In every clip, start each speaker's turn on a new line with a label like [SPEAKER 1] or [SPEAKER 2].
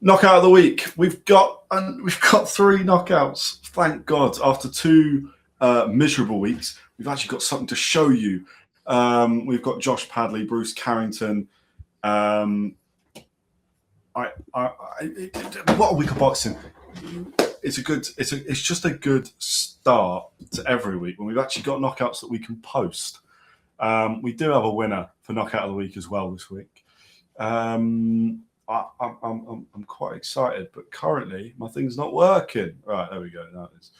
[SPEAKER 1] Knockout of the week. We've got 3 knockouts. Thank God. After 2 miserable weeks, we've actually got something to show you. We've got Josh Padley, Bruce Carrington. What a week of boxing! It's just a good start to every week when we've actually got knockouts that we can post. We do have a winner for knockout of the week as well this week. I'm quite excited, but currently my thing's not working. Right, there we go. That is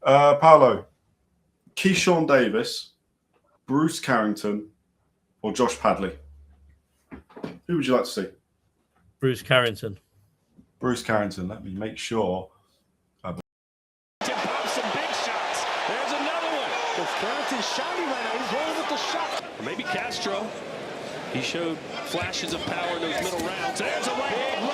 [SPEAKER 1] Paolo, Keyshawn Davis, Bruce Carrington, or Josh Padley. Who would you like to see?
[SPEAKER 2] Bruce Carrington.
[SPEAKER 1] Bruce Carrington. Let me make sure.
[SPEAKER 3] To pop some big shots. There's another one. Because Carrington's shiny right now. He's rolling with the shot. Or maybe Castro. He showed flashes of power in those middle rounds. There's a right hand.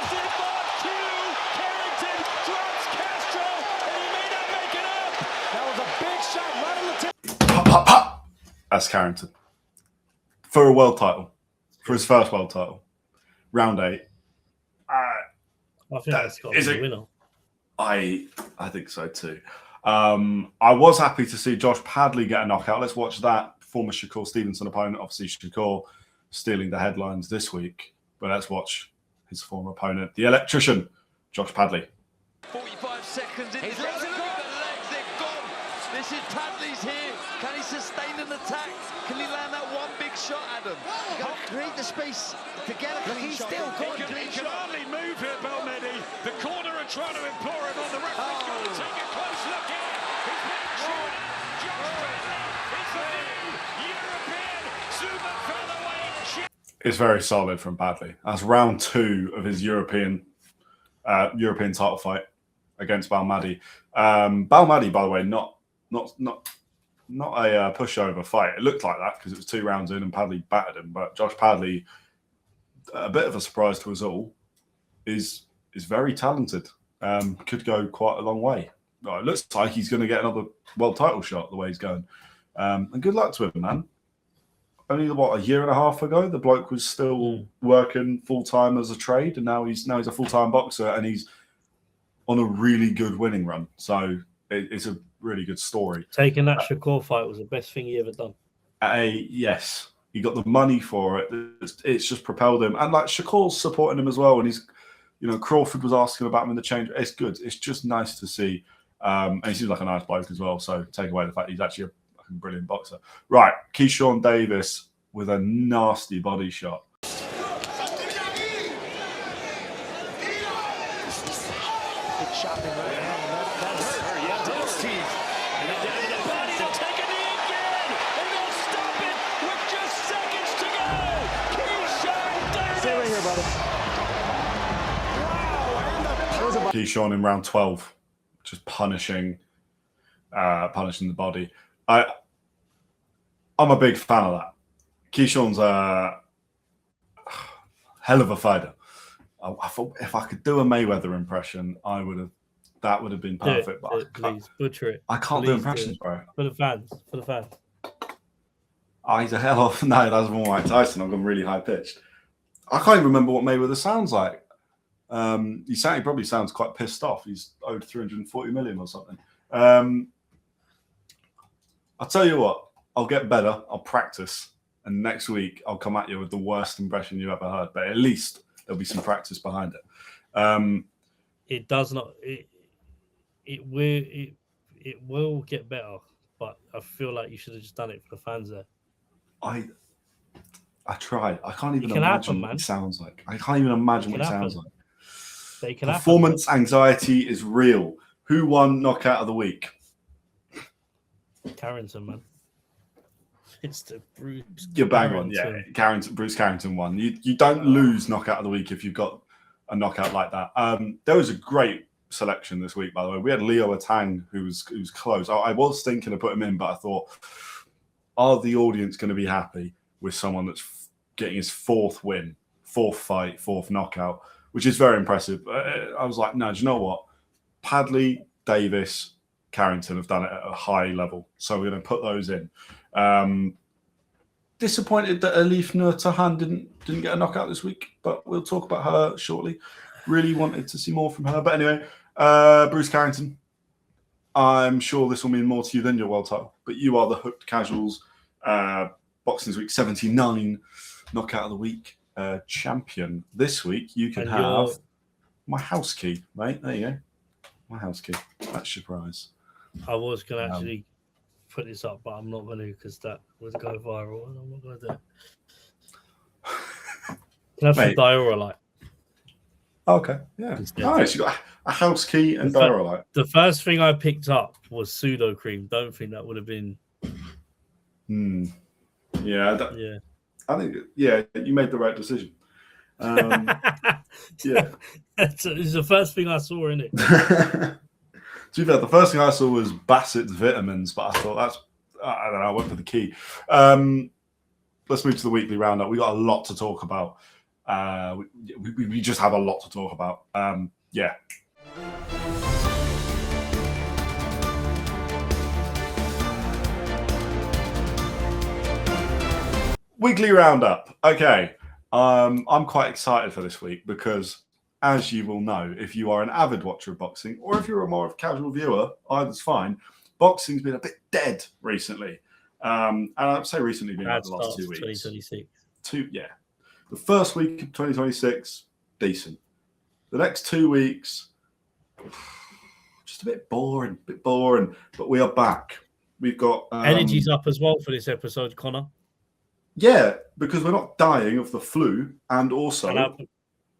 [SPEAKER 3] As it fought two, Carrington drops Castro, and he may not make it up. That was a big shot right on the tip.
[SPEAKER 1] Pop, pop, pop. That's Carrington. For a world title. For his first world title. Round 8.
[SPEAKER 2] I think that's got to be the winner.
[SPEAKER 1] I think so too. I was happy to see Josh Padley get a knockout. Let's watch that. Former Shakur Stevenson opponent. Obviously, Shakur stealing the headlines this week. But let's watch his former opponent, the electrician, Josh Padley.
[SPEAKER 4] 45 seconds in. He's raising the legs. They're gone. This is Padley's here. Can he sustain an attack? Can he land that one big shot, Adam?
[SPEAKER 5] You've got to create the space to get a clean shot.
[SPEAKER 3] He can hardly move here, Belmedi. The corner are trying to implore him on the referee's going to take a close look here. He's being shown up. Josh Padley is the new European super featherweight.
[SPEAKER 1] It's very solid from Padley. That's round 2 of his European title fight against Belmedi. Belmedi, by the way, not a pushover fight. It looked like that because it was 2 rounds in and Padley battered him. But Josh Padley, a bit of a surprise to us all, is very talented. Could go quite a long way. It looks like he's going to get another world title shot the way he's going. And good luck to him, man. Only a year and a half ago, the bloke was still working full time as a trade, and now he's a full time boxer, and he's on a really good winning run. So it's a really good story.
[SPEAKER 2] Taking that Shakur fight was the best thing he ever done.
[SPEAKER 1] Yes, he got the money for it. It's just propelled him, and like Shakur's supporting him as well. And he's, Crawford was asking about him in the change. It's good. It's just nice to see, and he seems like a nice bloke as well. So take away the fact he's actually a brilliant boxer. Right, Keyshawn Davis with a nasty body shot.
[SPEAKER 3] Good shot in right hand. That hurt. Yeah, those teeth. And then down to the body. They'll take a knee again. And they'll stop it with just seconds to go. Keyshawn Davis. Stay right here, brother. Wow.
[SPEAKER 1] Keyshawn in round 12, just punishing the body. I'm a big fan of that. Keyshawn's a hell of a fighter. I thought if I could do a Mayweather impression, that would have been perfect.
[SPEAKER 2] Please butcher it.
[SPEAKER 1] I can't do impressions, bro.
[SPEAKER 2] For the fans.
[SPEAKER 1] Oh, he's a hell of no. That's more like Tyson. I've gone really high pitched. I can't even remember what Mayweather sounds like. He probably sounds quite pissed off. He's owed 340 million or something. I'll tell you what. I'll get better. I'll practice, and next week I'll come at you with the worst impression you've ever heard. But at least there'll be some practice behind it.
[SPEAKER 2] It does not. It will get better, but I feel like you should have just done it for the fans there.
[SPEAKER 1] I tried. I can't even imagine what it sounds like. I can't even imagine what it sounds like. Performance anxiety is real. Who won knockout of the week?
[SPEAKER 2] Carrington, man. It's the Bruce.
[SPEAKER 1] You're bang on, yeah. Bruce Carrington won. You don't lose knockout of the week if you've got a knockout like that. There was a great selection this week, by the way. We had Leo Atang, who was close. I was thinking of putting him in, but I thought, are the audience going to be happy with someone that's getting his 4th win, 4th fight, 4th knockout, which is very impressive. I was like, no, do you know what? Padley, Davis, Carrington have done it at a high level, so we're going to put those in. disappointed that Elif Nur Tahan didn't get a knockout this week, but we'll talk about her shortly. Really wanted to see more from her. But anyway, Bruce Carrington, I'm sure this will mean more to you than your world title, but you are the Hooked Casuals Boxing Week 79 Knockout of the Week champion. This week, you can have my house key, mate. There you go. My house key. That's your prize.
[SPEAKER 2] I was going to actually put this up, but I'm not going to because that would go viral, and I'm not going to do it. Can I have some diorite?
[SPEAKER 1] Okay, yeah. Nice. You got a house key and diorite.
[SPEAKER 2] The first thing I picked up was pseudo cream. Don't think that would have been.
[SPEAKER 1] Yeah. I think you made the right decision. Yeah,
[SPEAKER 2] it's the first thing I saw in it.
[SPEAKER 1] To be fair, the first thing I saw was Bassett's vitamins, but I thought I don't know. I went for the key. Let's move to the weekly roundup. We got a lot to talk about. We just have a lot to talk about. Yeah. Weekly roundup. Okay. I'm quite excited for this week because, as you will know, if you are an avid watcher of boxing or if you're a more of a casual viewer, either's fine. Boxing's been a bit dead recently. And I'd say recently being like the last 2 weeks.
[SPEAKER 2] 2026.
[SPEAKER 1] The first week of 2026, decent. The next 2 weeks, just a bit boring. But we are back. We've got
[SPEAKER 2] energy's up as well for this episode, Connor.
[SPEAKER 1] Yeah, because we're not dying of the flu, and also,
[SPEAKER 2] Go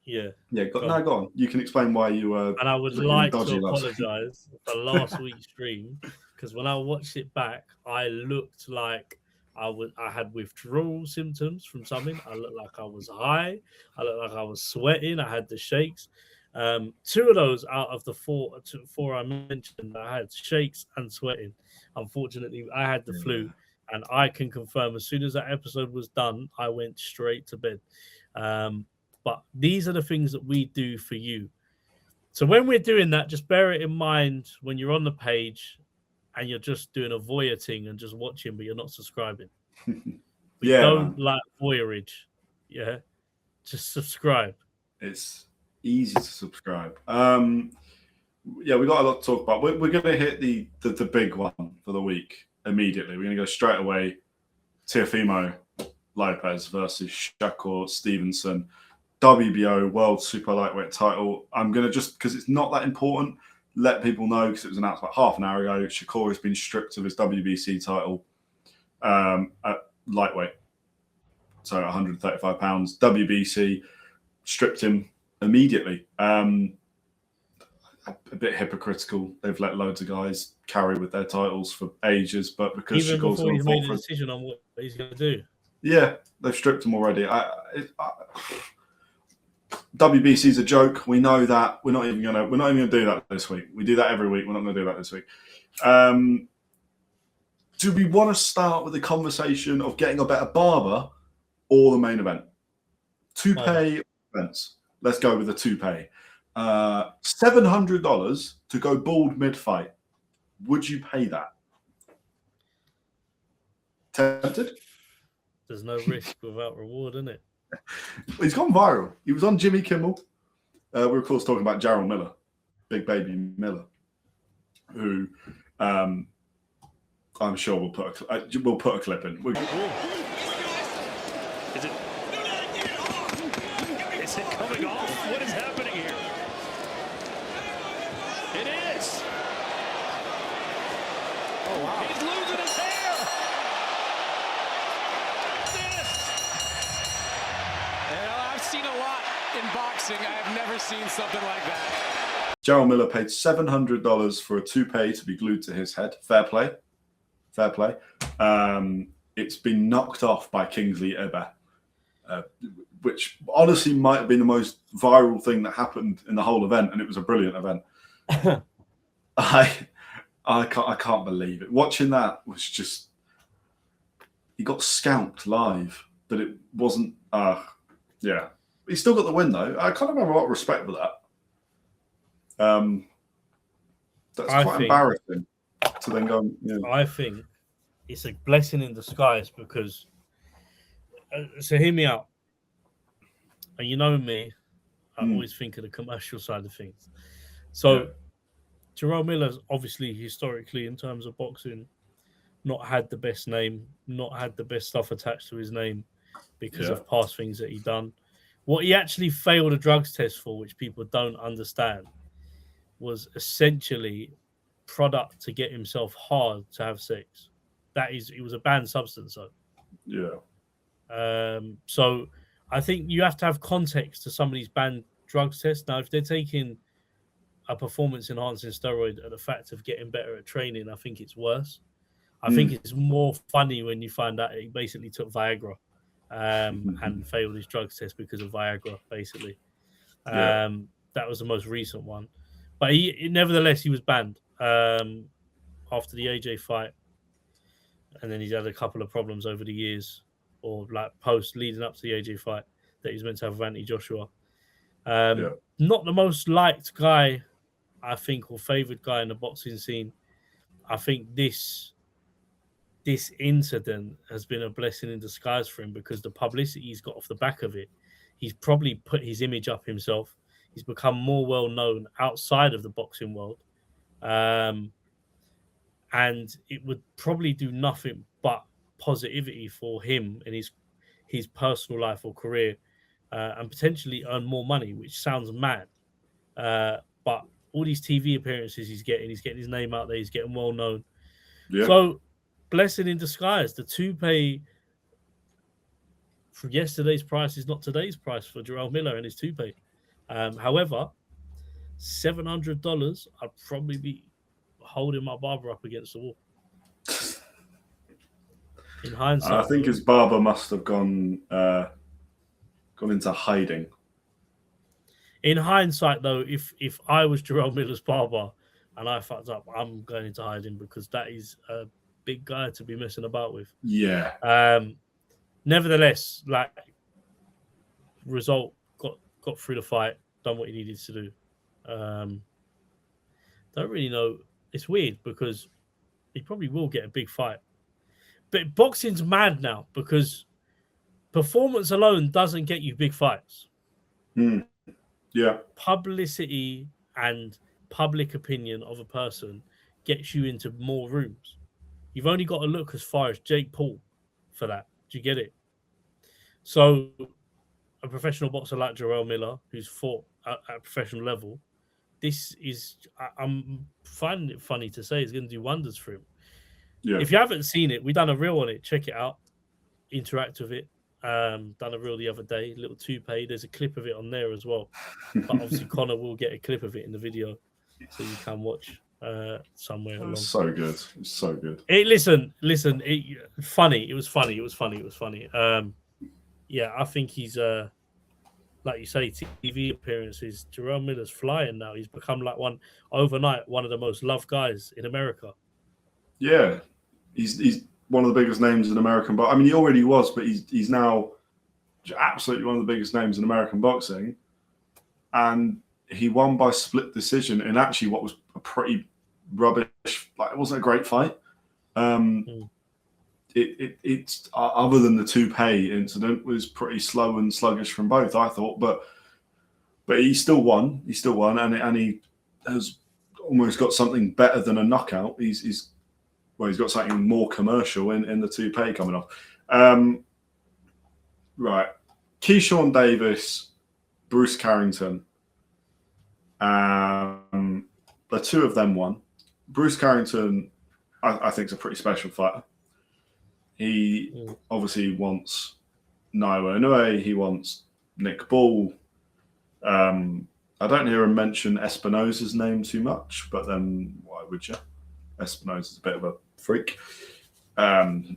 [SPEAKER 2] on.
[SPEAKER 1] You can explain why you were.
[SPEAKER 2] And I would like to apologise for last week's stream because when I watched it back, I looked like I had withdrawal symptoms from something. I looked like I was high. I looked like I was sweating. I had the shakes. 2 of those out of the four I mentioned, I had shakes and sweating. Unfortunately, I had the flu. And I can confirm as soon as that episode was done, I went straight to bed. But these are the things that we do for you. So when we're doing that, just bear it in mind when you're on the page and you're just doing a voyeur thing and just watching, but you're not subscribing. Don't like voyeurage. Yeah. Just subscribe.
[SPEAKER 1] It's easy to subscribe. We got a lot to talk about. We're going to hit the big one for the week. Immediately, we're going to go straight away. Teofimo Lopez versus Shakur Stevenson, WBO World Super Lightweight title. I'm going to just, because it's not that important, let people know because it was announced about half an hour ago. Shakur has been stripped of his WBC title at lightweight, so 135 pounds. WBC stripped him immediately. A bit hypocritical. They've let loads of guys carry with their titles for ages, but because
[SPEAKER 2] even before he's made a decision on what he's going to do,
[SPEAKER 1] they've stripped him already. WBC's a joke. We know that. We're not even gonna do that this week. We do that every week. We're not going to do that this week. Do we want to start with the conversation of getting a better barber or the main event? Toupee events. Let's go with the toupee. $700 to go bald mid-fight. Would you pay that? Tempted?
[SPEAKER 2] There's no risk without reward, isn't it?
[SPEAKER 1] He's gone viral. He was on Jimmy Kimmel. We're of course talking about Jarrell Miller, Big Baby Miller, who I'm sure we'll put a clip in.
[SPEAKER 3] Is it coming off? What is happening here? It is. Oh, wow. He's losing his hair.
[SPEAKER 6] I've seen a lot in boxing. I have never seen something like that.
[SPEAKER 1] Jarrell Miller paid $700 for a toupee to be glued to his head. Fair play. It's been knocked off by Kingsley Ebe, which honestly might have been the most viral thing that happened in the whole event, and it was a brilliant event. I can't believe it. Watching that was just, he got scalped live, but it wasn't. He still got the win though. I kind of have a lot of respect for that. That's quite embarrassing to then go.
[SPEAKER 2] I think it's a blessing in disguise because So hear me out. And you know me, I always think of the commercial side of things. So Jarrell Miller's obviously historically, in terms of boxing, not had the best name, not had the best stuff attached to his name because of past things that he done. What he actually failed a drugs test for, which people don't understand, was essentially product to get himself hard to have sex. That is, it was a banned substance, though. So I think you have to have context to some of these banned drugs tests. Now, if they're taking a performance-enhancing steroid at the fact of getting better at training, I think it's worse. I think it's more funny when you find out he basically took Viagra and failed his drugs test because of Viagra, basically. That was the most recent one. But nevertheless, he was banned after the AJ fight. And then he's had a couple of problems over the years, or like post leading up to the AJ fight that he's meant to have with Anthony Joshua. Not the most liked guy, I think, or favoured guy in the boxing scene. I think this incident has been a blessing in disguise for him because the publicity he's got off the back of it, he's probably put his image up himself. He's become more well known outside of the boxing world. And it would probably do nothing but positivity for him in his personal life or career, and potentially earn more money, which sounds mad. But all these TV appearances he's getting his name out there, he's getting well known. So, blessing in disguise. The toupee from yesterday's price is not today's price for Jarrell Miller and his toupee. However, $700, I'd probably be holding my barber up against the wall. In hindsight,
[SPEAKER 1] I think his barber must have gone into hiding.
[SPEAKER 2] In hindsight, though, if I was Jarrell Miller's barber and I fucked up, I'm going into hiding because that is a big guy to be messing about with. Nevertheless, like, result got through the fight, done what he needed to do. Don't really know. It's weird because he probably will get a big fight. But boxing's mad now because performance alone doesn't get you big fights. Publicity and public opinion of a person gets you into more rooms. You've only got to look as far as Jake Paul for that. Do you get it? So a professional boxer like Jarrell Miller, who's fought at a professional level, I'm finding it funny to say, it's going to do wonders for him. If you haven't seen it, we've done a reel on it. Check it out. Interact with it. Done a reel the other day. Little toupee. There's a clip of it on there as well. But obviously, Connor will get a clip of it in the video, so you can watch somewhere along.
[SPEAKER 1] So good. It's so good.
[SPEAKER 2] Listen. Funny. It was funny. I think he's like you say, TV appearances. Jarrell Miller's flying now. He's become like one of the most loved guys in America.
[SPEAKER 1] Yeah, he's one of the biggest names in American boxing. I mean, he already was, but he's now absolutely one of the biggest names in American boxing. And he won by split decision in actually what was a pretty rubbish. Like, it wasn't a great fight. It's other than the toupee incident, was pretty slow and sluggish from both, I thought. But he still won. And he has almost got something better than a knockout. He's got something more commercial in the toupee coming off. Right. Keyshawn Davis, Bruce Carrington. The two of them won. Bruce Carrington, I think, is a pretty special fighter. He obviously wants Naoya Inoue. He wants Nick Ball. I don't hear him mention Espinosa's name too much, but then why would you? Espinosa's a bit of a freak and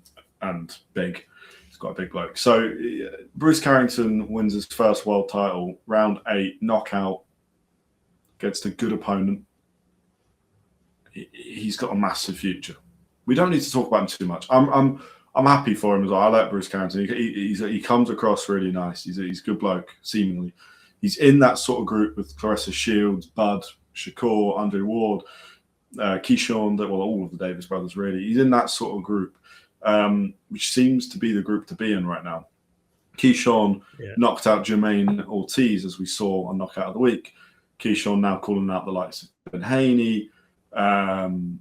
[SPEAKER 1] big. He's got a big bloke. So Bruce Carrington wins his first world title, round 8, knockout, against a good opponent. He's got a massive future. We don't need to talk about him too much. I'm happy for him as well. I like Bruce Carrington. He comes across really nice. He's a good bloke, seemingly. He's in that sort of group with Clarissa Shields, Bud, Shakur, Andre Ward, Keyshawn, all of the Davis brothers, really. He's in that sort of group, which seems to be the group to be in right now. Keyshawn knocked out Jermaine Ortiz, as we saw on Knockout of the Week. Keyshawn now calling out the likes of Ben Haney, and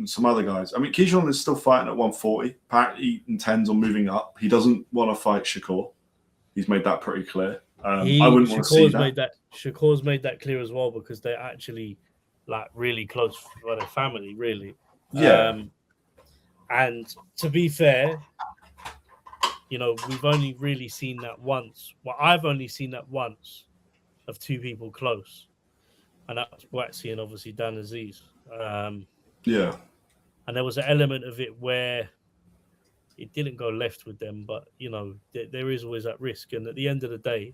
[SPEAKER 1] some other guys. I mean, Keyshawn is still fighting at 140. Apparently, he intends on moving up. He doesn't want to fight Shakur. He's made that pretty clear. I wouldn't want to see that.
[SPEAKER 2] Shakur's made that clear as well, because they're actually like really close for their family, really.
[SPEAKER 1] Yeah.
[SPEAKER 2] And to be fair, you know, we've only really seen that once. Well, I've only seen that once of two people close, and that was Waxy and obviously Dan Aziz.
[SPEAKER 1] Yeah.
[SPEAKER 2] And there was an element of it where it didn't go left with them, but, you know, there is always that risk. And at the end of the day,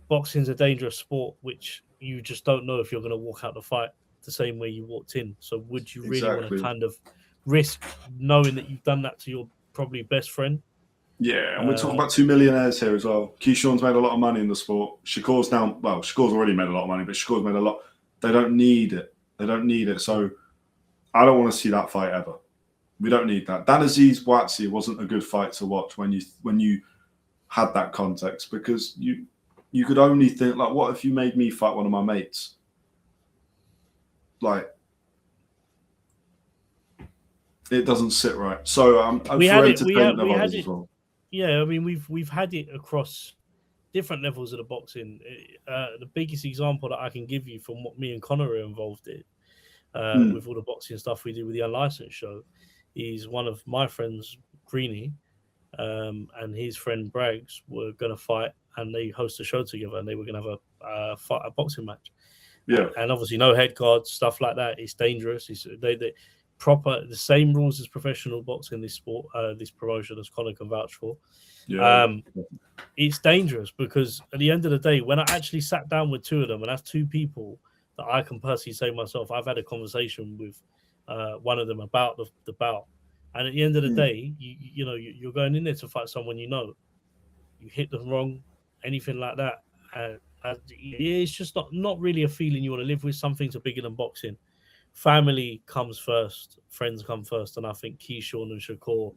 [SPEAKER 2] boxing's a dangerous sport, which you just don't know if you're going to walk out the fight the same way you walked in. So would you really want to kind of risk knowing that you've done that to your probably best friend?
[SPEAKER 1] Yeah, and we're talking about two millionaires here as well. Keyshawn's made a lot of money in the sport. Shakur's already made a lot of money, but Shakur's made a lot. They don't need it. So I don't want to see that fight ever. We don't need that. Dan Aziz Waxy wasn't a good fight to watch when you had that context, because you could only think, like, what if you made me fight one of my mates? Like, it doesn't sit right. So we had it as well.
[SPEAKER 2] Yeah, I mean, we've had it across different levels of the boxing. The biggest example that I can give you from what me and Connor are involved in, with all the boxing stuff we do with the Unlicensed show, is one of my friends, Greeny, and his friend Braggs were going to fight, and they host a show together, and they were going to have a boxing match.
[SPEAKER 1] Yeah,
[SPEAKER 2] and obviously no head guards, stuff like that. It's dangerous. They proper, the same rules as professional boxing. This sport, this promotion, as Connor can vouch for.
[SPEAKER 1] Yeah.
[SPEAKER 2] It's dangerous, because at the end of the day, when I actually sat down with two of them, and that's two people that I can personally say myself, I've had a conversation with one of them about the bout, and at the end of the day, you know, you're going in there to fight someone, you know, you hit them wrong, anything like that, it's just not really a feeling you want to live with. Some things are bigger than boxing. Family comes first, friends come first, and I think Keyshawn and Shakur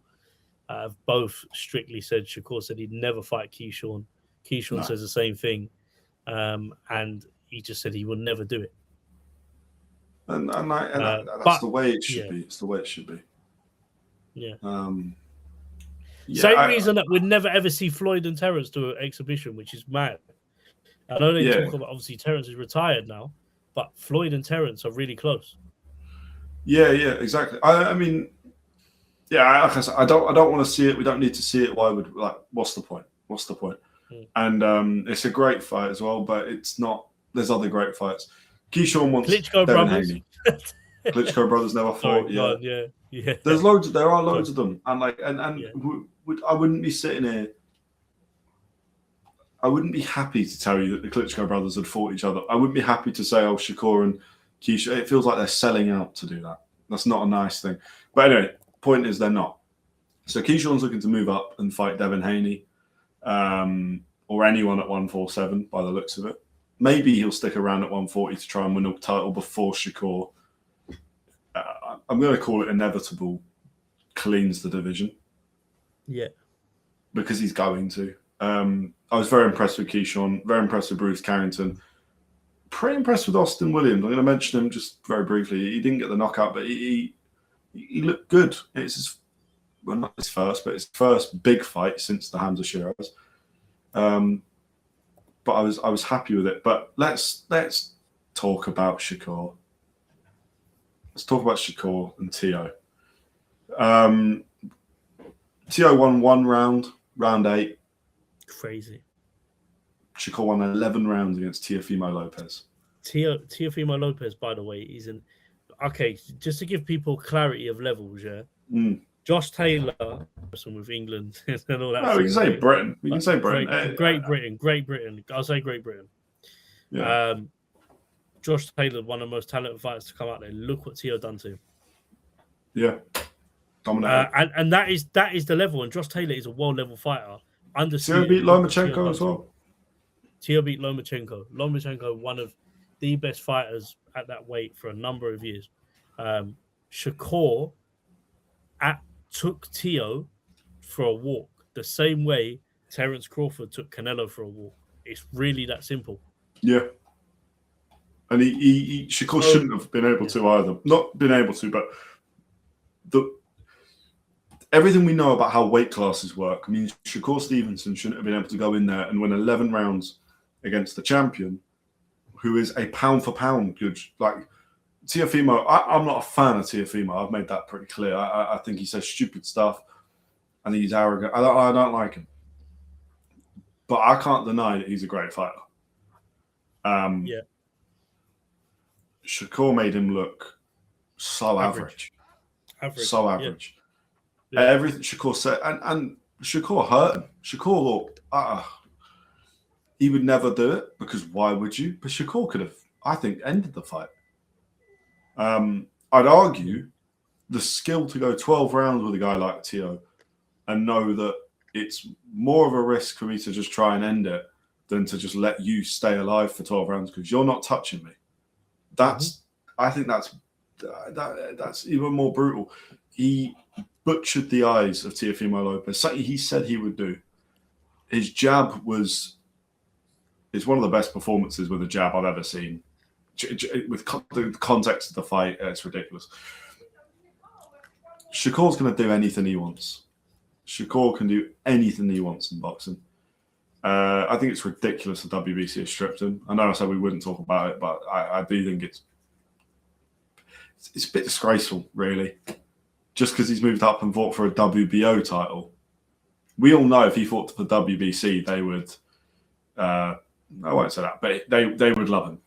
[SPEAKER 2] have both strictly said. Shakur said he'd never fight Keyshawn. Keyshawn says the same thing, and he just said he would never do it.
[SPEAKER 1] And that's the way it should be. It's the way it should be.
[SPEAKER 2] Yeah.
[SPEAKER 1] Same
[SPEAKER 2] reason that we'd never ever see Floyd and Terrence do an exhibition, which is mad. I know they talk about, obviously Terrence is retired now, but Floyd and Terrence are really close. Yeah,
[SPEAKER 1] exactly. I mean, like I said, I don't want to see it. We don't need to see it. Why would, like, what's the point? And it's a great fight as well, but it's not. There's other great fights. Keyshawn wants
[SPEAKER 2] Klitschko brothers.
[SPEAKER 1] Klitschko brothers never fought.
[SPEAKER 2] Yeah.
[SPEAKER 1] There's loads. There are loads of them, and I wouldn't be sitting here. I wouldn't be happy to tell you that the Klitschko brothers had fought each other. I wouldn't be happy to say, Shakur and Keyshawn. It feels like they're selling out to do that. That's not a nice thing. But anyway, point is they're not. So Keyshawn's looking to move up and fight Devin Haney, or anyone at 147 by the looks of it. Maybe he'll stick around at 140 to try and win a title before Shakur. I'm going to call it inevitable. Cleans the division.
[SPEAKER 2] Yeah.
[SPEAKER 1] Because he's going to. I was very impressed with Keyshawn, very impressed with Bruce Carrington, pretty impressed with Austin Williams. I'm going to mention him just very briefly. He didn't get the knockout, but he looked good. It's not his first, but his first big fight since the Hamza Shiraz. But I was happy with it. But let's talk about Shakur. Let's talk about Shakur and Teo. Teo won one round 8.
[SPEAKER 2] Crazy.
[SPEAKER 1] Shakur won 11 rounds against Teofimo Lopez.
[SPEAKER 2] Teofimo Lopez, by the way, is an... Okay, just to give people clarity of levels, yeah? Josh Taylor, with England and all that.
[SPEAKER 1] No, we can say Britain. We can say Britain.
[SPEAKER 2] Great Britain. I'll say Great Britain.
[SPEAKER 1] Yeah.
[SPEAKER 2] Josh Taylor, one of the most talented fighters to come out there. Look what Teo done to him.
[SPEAKER 1] Yeah. Dominated.
[SPEAKER 2] And that is the level. And Josh Taylor is a world level fighter.
[SPEAKER 1] Teo beat Lomachenko as well.
[SPEAKER 2] Teo beat Lomachenko. Lomachenko, one of the best fighters at that weight for a number of years. Shakur took Teo for a walk the same way Terence Crawford took Canelo for a walk. It's really that simple.
[SPEAKER 1] Yeah. And Shakur shouldn't have been able to either. Not been able to, but everything we know about how weight classes work means Shakur Stevenson shouldn't have been able to go in there and win 11 rounds against the champion, who is a pound for pound good. Like Teofimo, I'm not a fan of Teofimo. I've made that pretty clear. I think he says stupid stuff and he's arrogant. I don't like him. But I can't deny that he's a great fighter.
[SPEAKER 2] Yeah.
[SPEAKER 1] Shakur made him look so average. So average.
[SPEAKER 2] Yeah.
[SPEAKER 1] Everything Shakur said, and Shakur hurt him. Shakur, he would never do it because why would you? But Shakur could have, I think, ended the fight. I'd argue the skill to go 12 rounds with a guy like Teo and know that it's more of a risk for me to just try and end it than to just let you stay alive for 12 rounds because you're not touching me. I think that's even more brutal. He butchered the eyes of Teofimo Lopez. Something he said he would do. His jab it's one of the best performances with a jab I've ever seen. With the context of the fight, it's ridiculous. Shakur's going to do anything he wants. Shakur can do anything he wants in boxing. I think it's ridiculous the WBC has stripped him. I know I said we wouldn't talk about it, but I do think it's a bit disgraceful, really. Just because he's moved up and fought for a WBO title. We all know if he fought for the WBC, they would, I won't say that, but they would love him.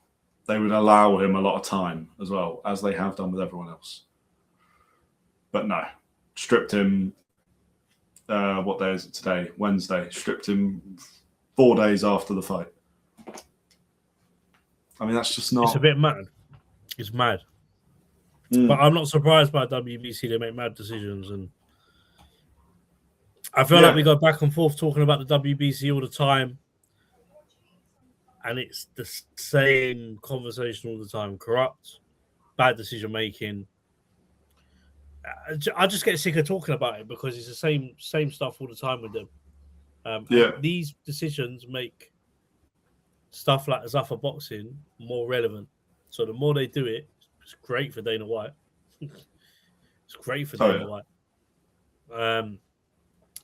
[SPEAKER 1] They would allow him a lot of time as well, as they have done with everyone else. But no, stripped him, what day is it today? Wednesday. Stripped him 4 days after the fight. I mean, that's just not...
[SPEAKER 2] It's a bit mad. It's mad. But I'm not surprised by WBC. They make mad decisions. And I feel like we go back and forth talking about the WBC all the time. And it's the same conversation all the time. Corrupt, bad decision making. I just get sick of talking about it because it's the same stuff all the time with them. These decisions make stuff like Zuffa boxing more relevant. So the more they do it, it's great for Dana White. It's great for Dana White. And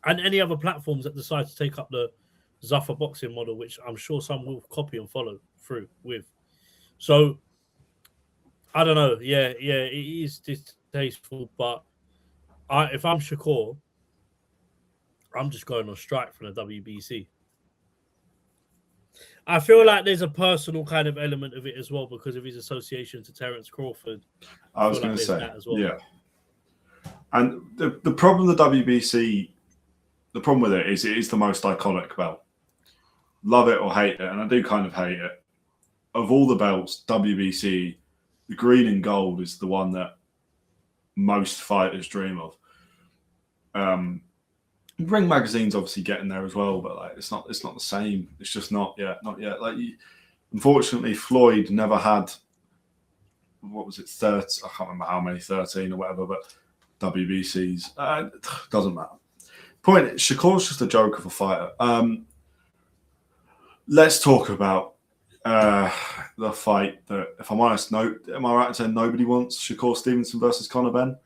[SPEAKER 2] any other platforms that decide to take up the Zuffa boxing model, which I'm sure some will copy and follow through with. So I don't know. Yeah, it is distasteful, but if I'm Shakur, I'm just going on strike from the WBC. I feel like there's a personal kind of element of it as well because of his association to Terence Crawford.
[SPEAKER 1] I was going to say, as well. Yeah. And the problem with the WBC, the problem with it is the most iconic belt. Love it or hate it, and I do kind of hate it. Of all the belts, WBC, the green and gold is the one that most fighters dream of. Ring magazine's obviously getting there as well, but like it's not the same. It's just not yet. Like unfortunately, Floyd never had what was it, 30? I can't remember how many, 13 or whatever, but WBCs doesn't matter. Point: Shakur's just a joke of a fighter. Let's talk about the fight that, if I'm honest, am I right in saying nobody wants? Shakur Stevenson versus Conor Benn.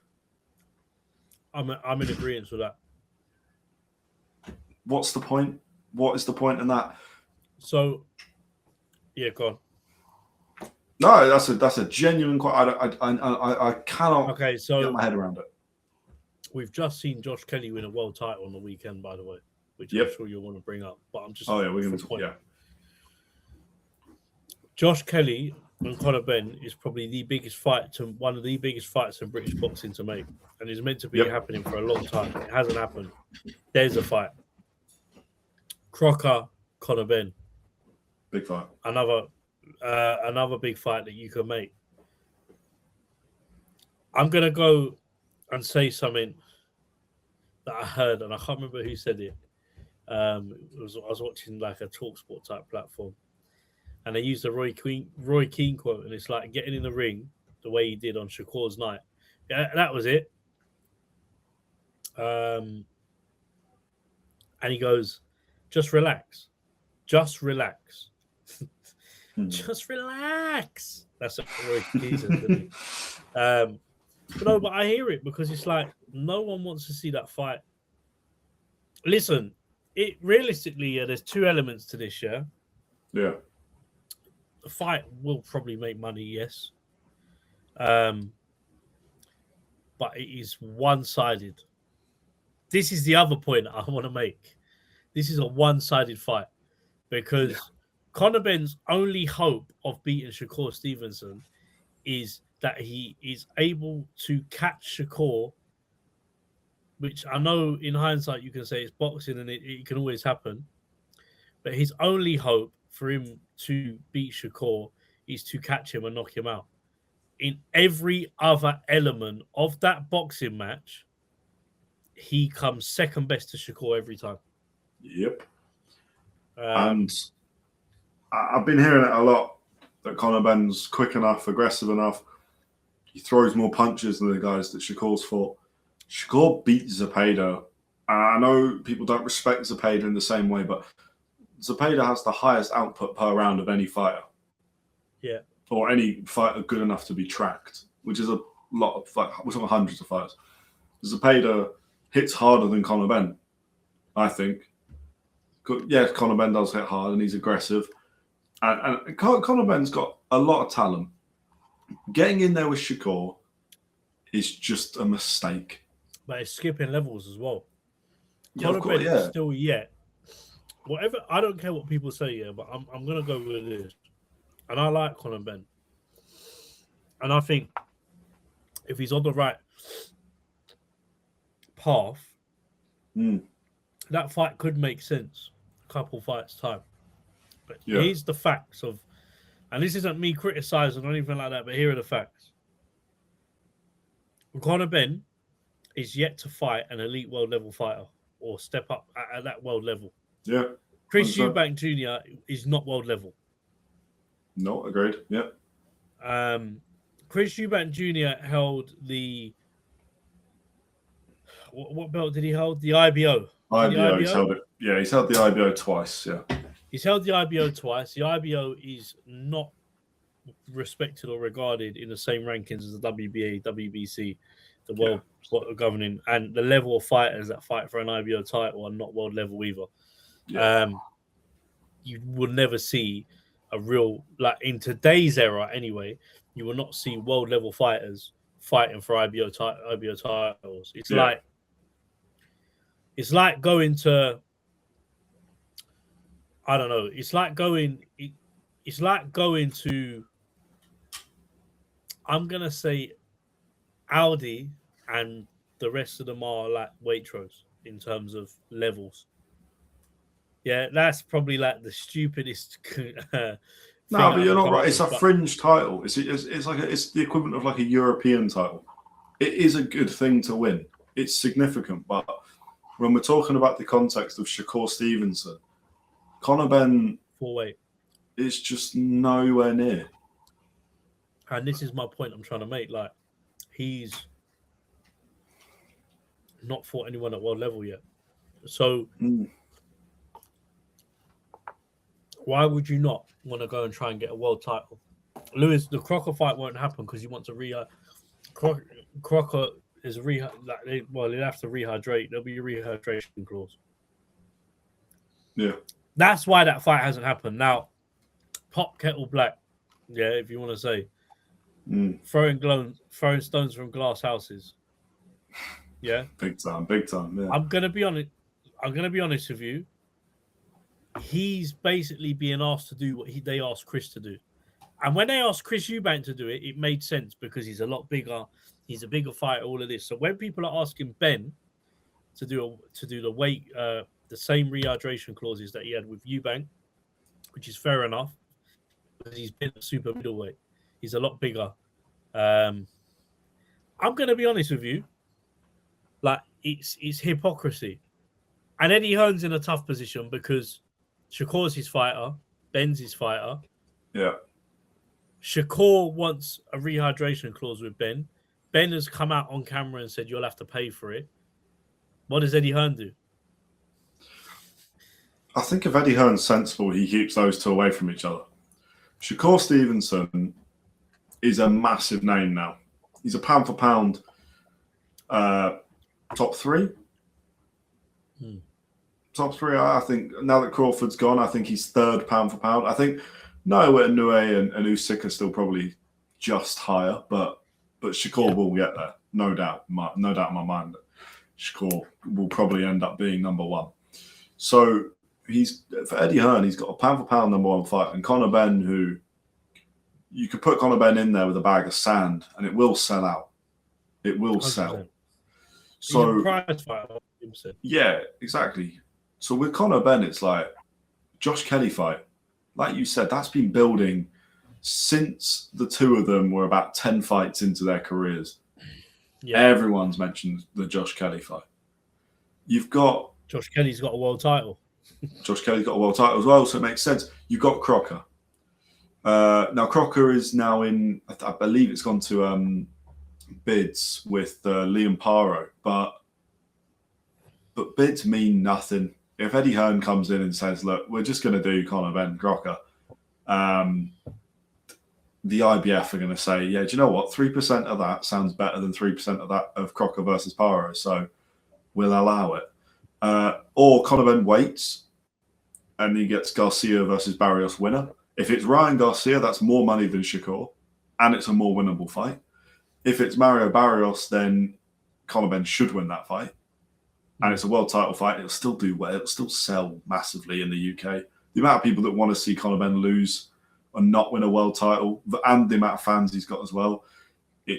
[SPEAKER 2] I'm in agreement with that.
[SPEAKER 1] What's the point? What is the point in that?
[SPEAKER 2] So, yeah, go on.
[SPEAKER 1] No, that's a genuine question. I cannot get my head around it.
[SPEAKER 2] We've just seen Josh Kelly win a world title on the weekend, by the way, which I'm sure you'll want to bring up. But I'm just
[SPEAKER 1] we're going to talk. Yeah.
[SPEAKER 2] Josh Kelly and Conor Benn is probably one of the biggest fights in British boxing to make, and it's meant to be happening for a long time. It hasn't happened. There's a fight. Crocker, Conor Benn.
[SPEAKER 1] Big fight.
[SPEAKER 2] Another big fight that you can make. I'm gonna go and say something that I heard, and I can't remember who said it. I was watching like a TalkSport type platform, and they used a Roy Keane quote, and it's like getting in the ring the way he did on Shakur's night. Yeah, that was it. And he goes, Just relax. Just relax. Just relax. That's what Roy Keane says, isn't he? But no, but I hear it because it's like no one wants to see that fight. Listen, it realistically, there's two elements to this, yeah?
[SPEAKER 1] Yeah.
[SPEAKER 2] The fight will probably make money, yes. But it is one-sided. This is the other point I want to make. This is a one-sided fight because Conor Benn's only hope of beating Shakur Stevenson is that he is able to catch Shakur, which I know in hindsight you can say it's boxing and it can always happen. But his only hope for him to beat Shakur is to catch him and knock him out. In every other element of that boxing match, he comes second best to Shakur every time.
[SPEAKER 1] Yep. And I've been hearing it a lot that Conor Benn's quick enough, aggressive enough. He throws more punches than the guys that Shakur's fought. Shakur beat Zepeda. I know people don't respect Zepeda in the same way, but Zepeda has the highest output per round of any fighter.
[SPEAKER 2] Yeah.
[SPEAKER 1] Or any fighter good enough to be tracked, which is a lot of we're talking hundreds of fighters. Zepeda hits harder than Conor Benn, I think. Yeah, Conor Benn does hit hard and he's aggressive. And Conor Benn's got a lot of talent. Getting in there with Shakur is just a mistake.
[SPEAKER 2] But it's skipping levels as well.
[SPEAKER 1] Yeah,
[SPEAKER 2] Conor Benn is still whatever. I don't care what people say, but I'm gonna go with this. And I like Conor Benn. And I think if he's on the right path, that fight could make sense a couple fights time. But here's the facts of, and this isn't me criticizing or anything like that, but here are the facts. Conor Benn is yet to fight an elite world level fighter or step up at that world level.
[SPEAKER 1] Yeah.
[SPEAKER 2] Chris Eubank Jr. is not world level.
[SPEAKER 1] No, agreed. Yeah.
[SPEAKER 2] Chris Eubank Jr. held the what belt did he hold? The IBO.
[SPEAKER 1] IBO. He's held it. Yeah, he's held the IBO twice. Yeah.
[SPEAKER 2] He's held the IBO twice. The IBO is not respected or regarded in the same rankings as the WBA, WBC, the world governing, and the level of fighters that fight for an IBO title are not world level either. Yeah. You will never see a real, like in today's era anyway, you will not see world level fighters fighting for IBO titles. It's like going to, I don't know. It's like going to, I'm going to say Audi and the rest of them are like Waitrose in terms of levels. Yeah, that's probably like the stupidest.
[SPEAKER 1] No, but you're not right. It's a fringe title. It's the equivalent of like a European title. It is a good thing to win. It's significant, but when we're talking about the context of Shakur Stevenson, Conor Benn is just nowhere near.
[SPEAKER 2] And this is my point I'm trying to make. Like, he's not fought anyone at world level yet. So why would you not want to go and try and get a world title? Lewis, the Crocker fight won't happen because he wants to Crocker is he'll have to rehydrate. There'll be a rehydration clause.
[SPEAKER 1] Yeah.
[SPEAKER 2] That's why that fight hasn't happened. Now, pop kettle black, if you want to say. Throwing stones from glass houses. Yeah.
[SPEAKER 1] Big time, yeah.
[SPEAKER 2] I'm gonna be honest with you. He's basically being asked to do what they asked Chris to do. And when they asked Chris Eubank to do it, it made sense because he's a lot bigger. He's a bigger fighter, all of this. So when people are asking Ben to do the weight, the same rehydration clauses that he had with Eubank, which is fair enough, because he's been a super middleweight. He's a lot bigger. I'm going to be honest with you. Like, it's hypocrisy. And Eddie Hearn's in a tough position because Shakur's his fighter, Ben's his fighter.
[SPEAKER 1] Yeah.
[SPEAKER 2] Shakur wants a rehydration clause with Ben. Ben has come out on camera and said, you'll have to pay for it. What does Eddie Hearn do?
[SPEAKER 1] I think if Eddie Hearn's sensible, he keeps those two away from each other. Shakur Stevenson is a massive name now. He's a pound for pound top three. Top three, I think. Now that Crawford's gone, I think he's third pound for pound. I think Noah Inoue and Usyk are still probably just higher, but Shakur will get there, no doubt. No doubt in my mind that Shakur will probably end up being number one. So for Eddie Hearn, he's got a pound for pound number one fight, and Conor Benn, who you could put Conor Benn in there with a bag of sand, and it will sell out. It will 100%. Sell. So
[SPEAKER 2] prize fight,
[SPEAKER 1] yeah, exactly. So with Conor Benn, it's like Josh Kelly fight. Like you said, that's been building since the two of them were about 10 fights into their careers. Yeah. Everyone's mentioned the Josh Kelly fight. You've got
[SPEAKER 2] Josh Kelly's got a world title.
[SPEAKER 1] Josh Kelly's got a world title as well, so it makes sense. You've got Crocker. Now Crocker is now in, I believe it's gone to bids with Liam Paro, but bids mean nothing. If Eddie Hearn comes in and says, look, we're just going to do Conor Benn Crocker, the IBF are going to say, yeah, do you know what? 3% of that sounds better than 3% of that of Crocker versus Paro, so we'll allow it. Or Conor Benn waits and he gets Garcia versus Barrios winner. If it's Ryan Garcia, that's more money than Shakur, and it's a more winnable fight. If it's Mario Barrios, then Conor Benn should win that fight. And it's a world title fight. It'll still do well. It'll still sell massively in the UK. The amount of people that want to see Conor Benn lose and not win a world title, and the amount of fans he's got as well,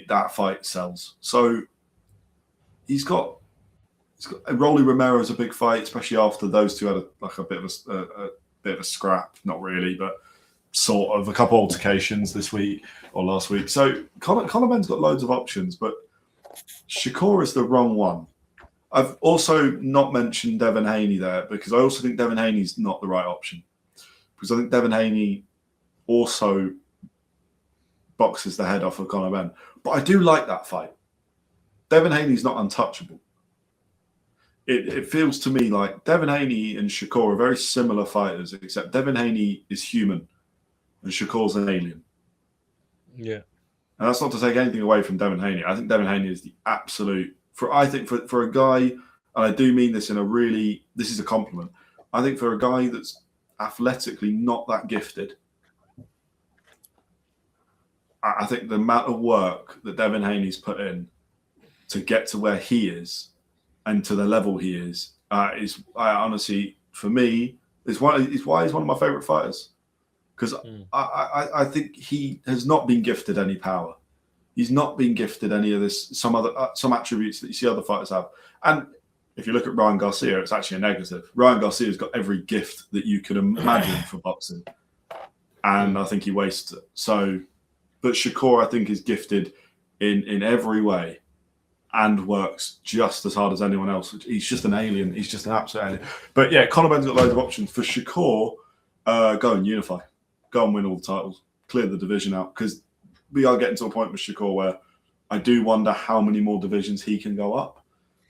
[SPEAKER 1] that fight sells. So he's got Rolly Romero's a big fight, especially after those two had a bit of a scrap. Not really, but sort of a couple altercations this week or last week. So Conor Benn's got loads of options, but Shakur is the wrong one. I've also not mentioned Devin Haney there because I also think Devin Haney's not the right option. Because I think Devin Haney also boxes the head off of Conor Benn. But I do like that fight. Devin Haney's not untouchable. It feels to me like Devin Haney and Shakur are very similar fighters, except Devin Haney is human and Shakur's an alien.
[SPEAKER 2] Yeah.
[SPEAKER 1] And that's not to take anything away from Devin Haney. I think Devin Haney is the absolute... For a guy, and I do mean this this is a compliment, I think for a guy that's athletically not that gifted, I think the amount of work that Devin Haney's put in to get to where he is and to the level he is honestly, for me, is why he's one of my favorite fighters. Because I think he has not been gifted any power. He's not been gifted any of this, some attributes that you see other fighters have. And if you look at Ryan Garcia, it's actually a negative. Ryan Garcia's got every gift that you could imagine for boxing. And I think he wastes it. So, but Shakur, I think, is gifted in every way and works just as hard as anyone else. He's just an alien. He's just an absolute alien. But yeah, Conor Benn's got loads of options. For Shakur, go and unify. Go and win all the titles. Clear the division out. Because we are getting to a point with Shakur where I do wonder how many more divisions he can go up.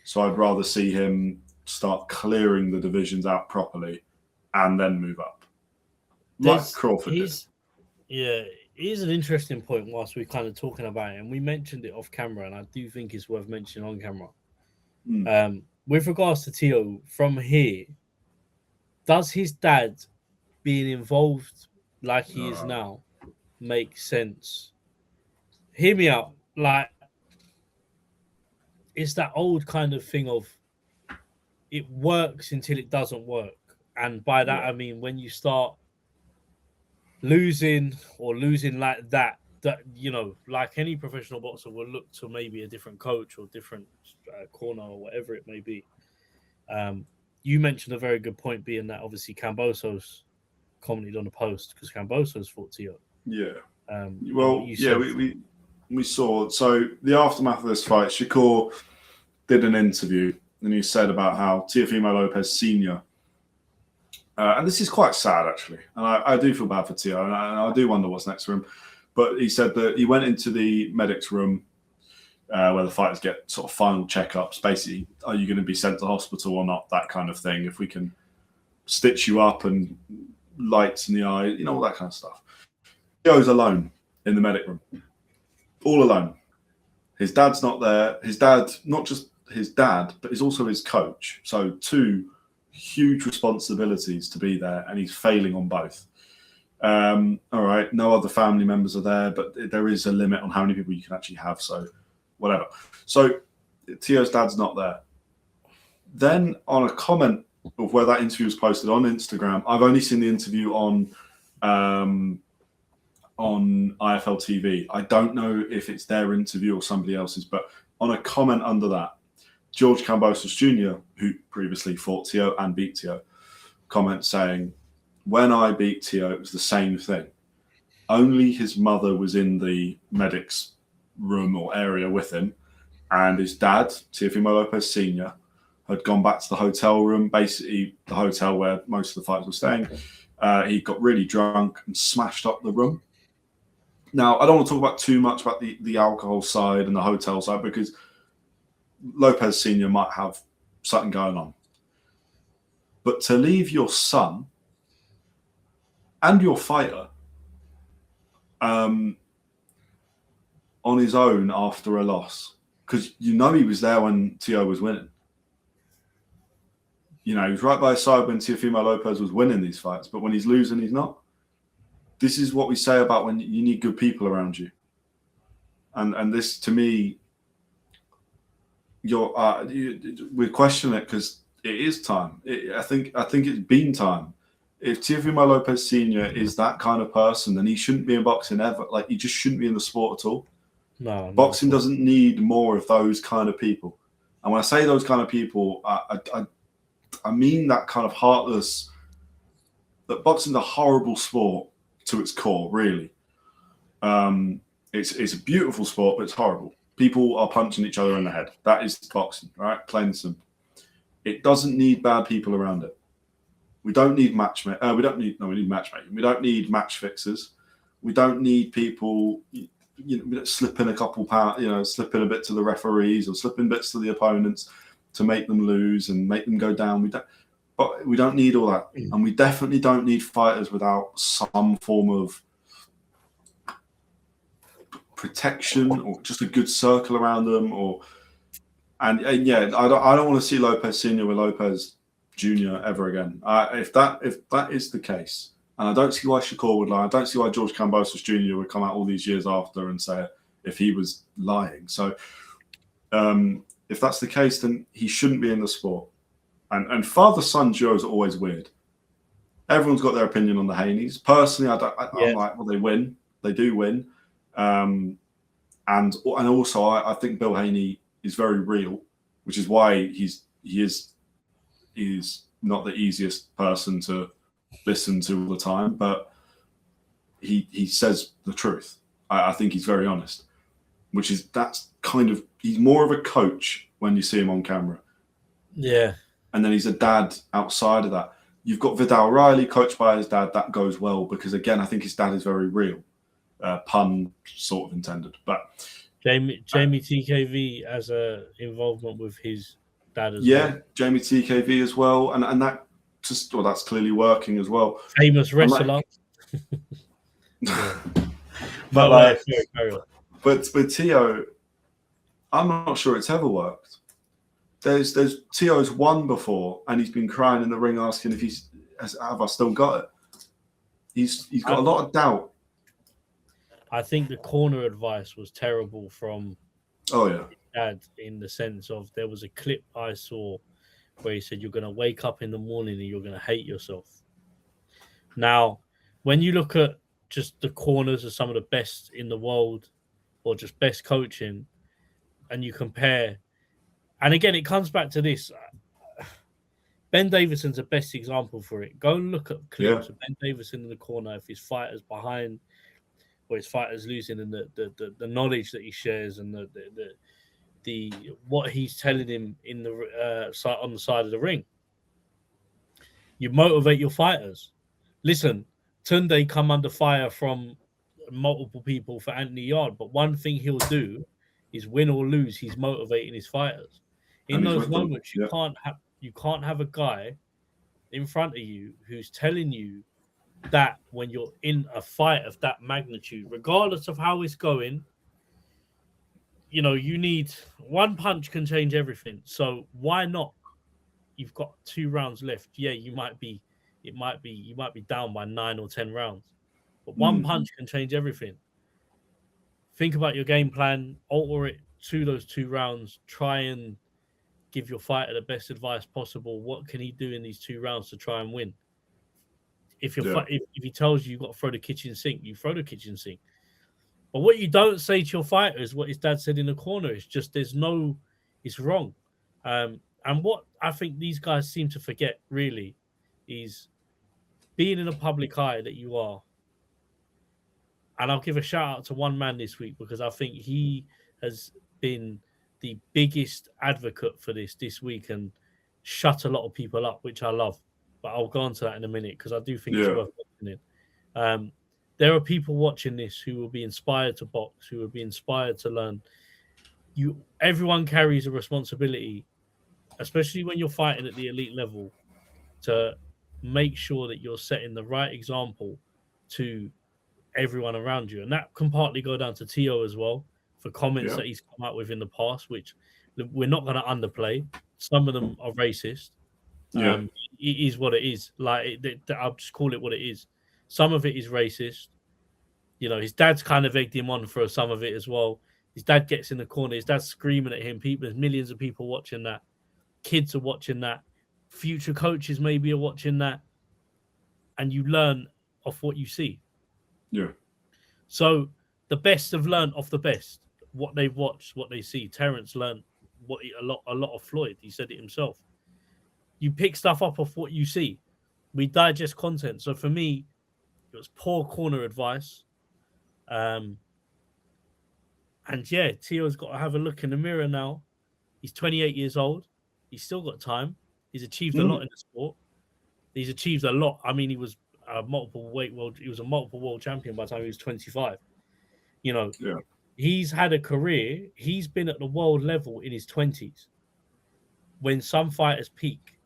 [SPEAKER 1] So I'd rather see him start clearing the divisions out properly and then move up. Like Crawford did.
[SPEAKER 2] Yeah, it is an interesting point whilst we're kind of talking about it. And we mentioned it off camera, and I do think it's worth mentioning on camera. With regards to Teo, from here, does his dad being involved like he is now make sense? Hear me out. Like, it's that old kind of thing of it works until it doesn't work. And by that, I mean, when you start losing like that, you know, like any professional boxer will look to maybe a different coach or different corner or whatever it may be. You mentioned a very good point, being that obviously Cambosos commented on the post because Cambosos fought Teo.
[SPEAKER 1] Yeah. We saw. So the aftermath of this fight, Shakur did an interview and he said about how Teofimo Lopez Sr. And this is quite sad, actually. And I do feel bad for Teo, and I do wonder what's next for him. But he said that he went into the medics room where the fighters get sort of final checkups. Basically, are you going to be sent to hospital or not? That kind of thing. If we can stitch you up and lights in the eye, you know, all that kind of stuff. Teo's alone in the medic room, all alone. His dad's not there. His dad, not just his dad, but he's also his coach. So 2 huge responsibilities to be there, and he's failing on both. All right, no other family members are there, but there is a limit on how many people you can actually have. So whatever. So Teo's dad's not there. Then on a comment of where that interview was posted on Instagram, I've only seen the interview on IFL TV. I don't know if it's their interview or somebody else's, but on a comment under that, George Kambosos Jr., who previously fought Teo and beat Teo, comments saying, when I beat Teo, it was the same thing. Only his mother was in the medics room or area with him, and his dad, Teofimo Lopez Sr., had gone back to the hotel room, basically the hotel where most of the fighters were staying. He got really drunk and smashed up the room. Now, I don't want to talk about too much about the alcohol side and the hotel side, because Lopez Sr. might have something going on. But to leave your son and your fighter on his own after a loss, because you know he was there when Teo was winning. You know, he was right by his side when Teofimo Lopez was winning these fights, but when he's losing, he's not. This is what we say about when you need good people around you. And this, to me, we question it because it is time. I think it's been time. If Teofimo Lopez Sr. is that kind of person, then he shouldn't be in boxing ever. Like, he just shouldn't be in the sport at all.
[SPEAKER 2] No,
[SPEAKER 1] boxing doesn't need more of those kind of people. And when I say those kind of people, I mean that kind of heartless. That boxing's a horrible sport to its core, really. It's a beautiful sport, but it's horrible. People are punching each other in the head. That is boxing, right? Plain and simple. It doesn't need bad people around it. We don't need matchmaking. We need matchmaking. We don't need match fixers. We don't need people, slipping a couple pounds, slipping a bit to the referees or slipping bits to the opponents to make them lose and make them go down. We don't need all that. And we definitely don't need fighters without some form of protection or just a good circle around them. I don't want to see Lopez Sr. with Lopez Jr. ever again. If that is the case, and I don't see why Shakur would lie. I don't see why George Kambosos Jr. would come out all these years after and say if he was lying. So if that's the case, then he shouldn't be in the sport. And father-son duos are always weird. Everyone's got their opinion on the Haney's. Personally, I'm like, well, they win. They do win. And also, I think Bill Haney is very real, which is why he's not the easiest person to listen to all the time, but he says the truth. I think he's very honest, he's more of a coach when you see him on camera.
[SPEAKER 2] Yeah.
[SPEAKER 1] And then he's a dad outside of that. You've got Vidal Riley coached by his dad. That goes well because, again, I think his dad is very real. Pun sort of intended. But
[SPEAKER 2] Jamie TKV has a involvement with his dad as well.
[SPEAKER 1] Yeah, Jamie TKV as well. And that's clearly working as well.
[SPEAKER 2] Famous wrestler.
[SPEAKER 1] But Teo, I'm not sure it's ever worked. There's Teo's won before, and he's been crying in the ring asking if have I still got it? He's got a lot of doubt.
[SPEAKER 2] I think the corner advice was terrible from dad, in the sense of there was a clip I saw where he said you're going to wake up in the morning and you're going to hate yourself. Now, when you look at just the corners of some of the best in the world or just best coaching, and you compare, and again, it comes back to this. Ben Davidson's the best example for it. Go and look at clips of Ben Davison in the corner, if his fighter's behind or his fighter's losing, and the knowledge that he shares and the what he's telling him in the on the side of the ring. You motivate your fighters. Listen, Tunde come under fire from multiple people for Anthony Yard, but one thing he'll do is, win or lose, he's motivating his fighters. In those moments, you can't have a guy in front of you who's telling you that when you're in a fight of that magnitude, regardless of how it's going, you need one punch can change everything. So why not? You've got 2 rounds left. Yeah, you might be down by 9 or 10 rounds, but one punch can change everything. Think about your game plan, alter it to those 2 rounds, try and give your fighter the best advice possible. What can he do in these 2 rounds to try and win? If if he tells you got to throw the kitchen sink, you throw the kitchen sink. But what you don't say to your fighter is what his dad said in the corner. It's just it's wrong. And what I think these guys seem to forget really is being in a public eye that you are. And I'll give a shout out to one man this week because I think he has been the biggest advocate for this week and shut a lot of people up, which I love. But I'll go on to that in a minute because I do think it's worth mentioning. There are people watching this who will be inspired to box, who will be inspired to learn. Everyone carries a responsibility, especially when you're fighting at the elite level, to make sure that you're setting the right example to everyone around you. And that can partly go down to Teo as well for comments that he's come out with in the past, which we're not going to underplay. Some of them are racist. It is what it is. I'll just call it what it is. Some of it is racist. His dad's kind of egged him on for some of it as well. His dad gets in the corner. His dad's screaming at him. There's millions of people watching that. Kids are watching that. Future coaches maybe are watching that. And you learn off what you see. Yeah. So the best have learned off the best. What they've watched, what they see. Terence learned a lot of Floyd. He said it himself. You pick stuff up off what you see. We digest content. So for me, it was poor corner advice. Teo's got to have a look in the mirror now. He's 28 years old. He's still got time. He's achieved a lot in the sport. He's achieved a lot. I mean, he was a multiple world champion by the time he was 25. He's had a career. He's been at the world level in his 20s when some fighters peak.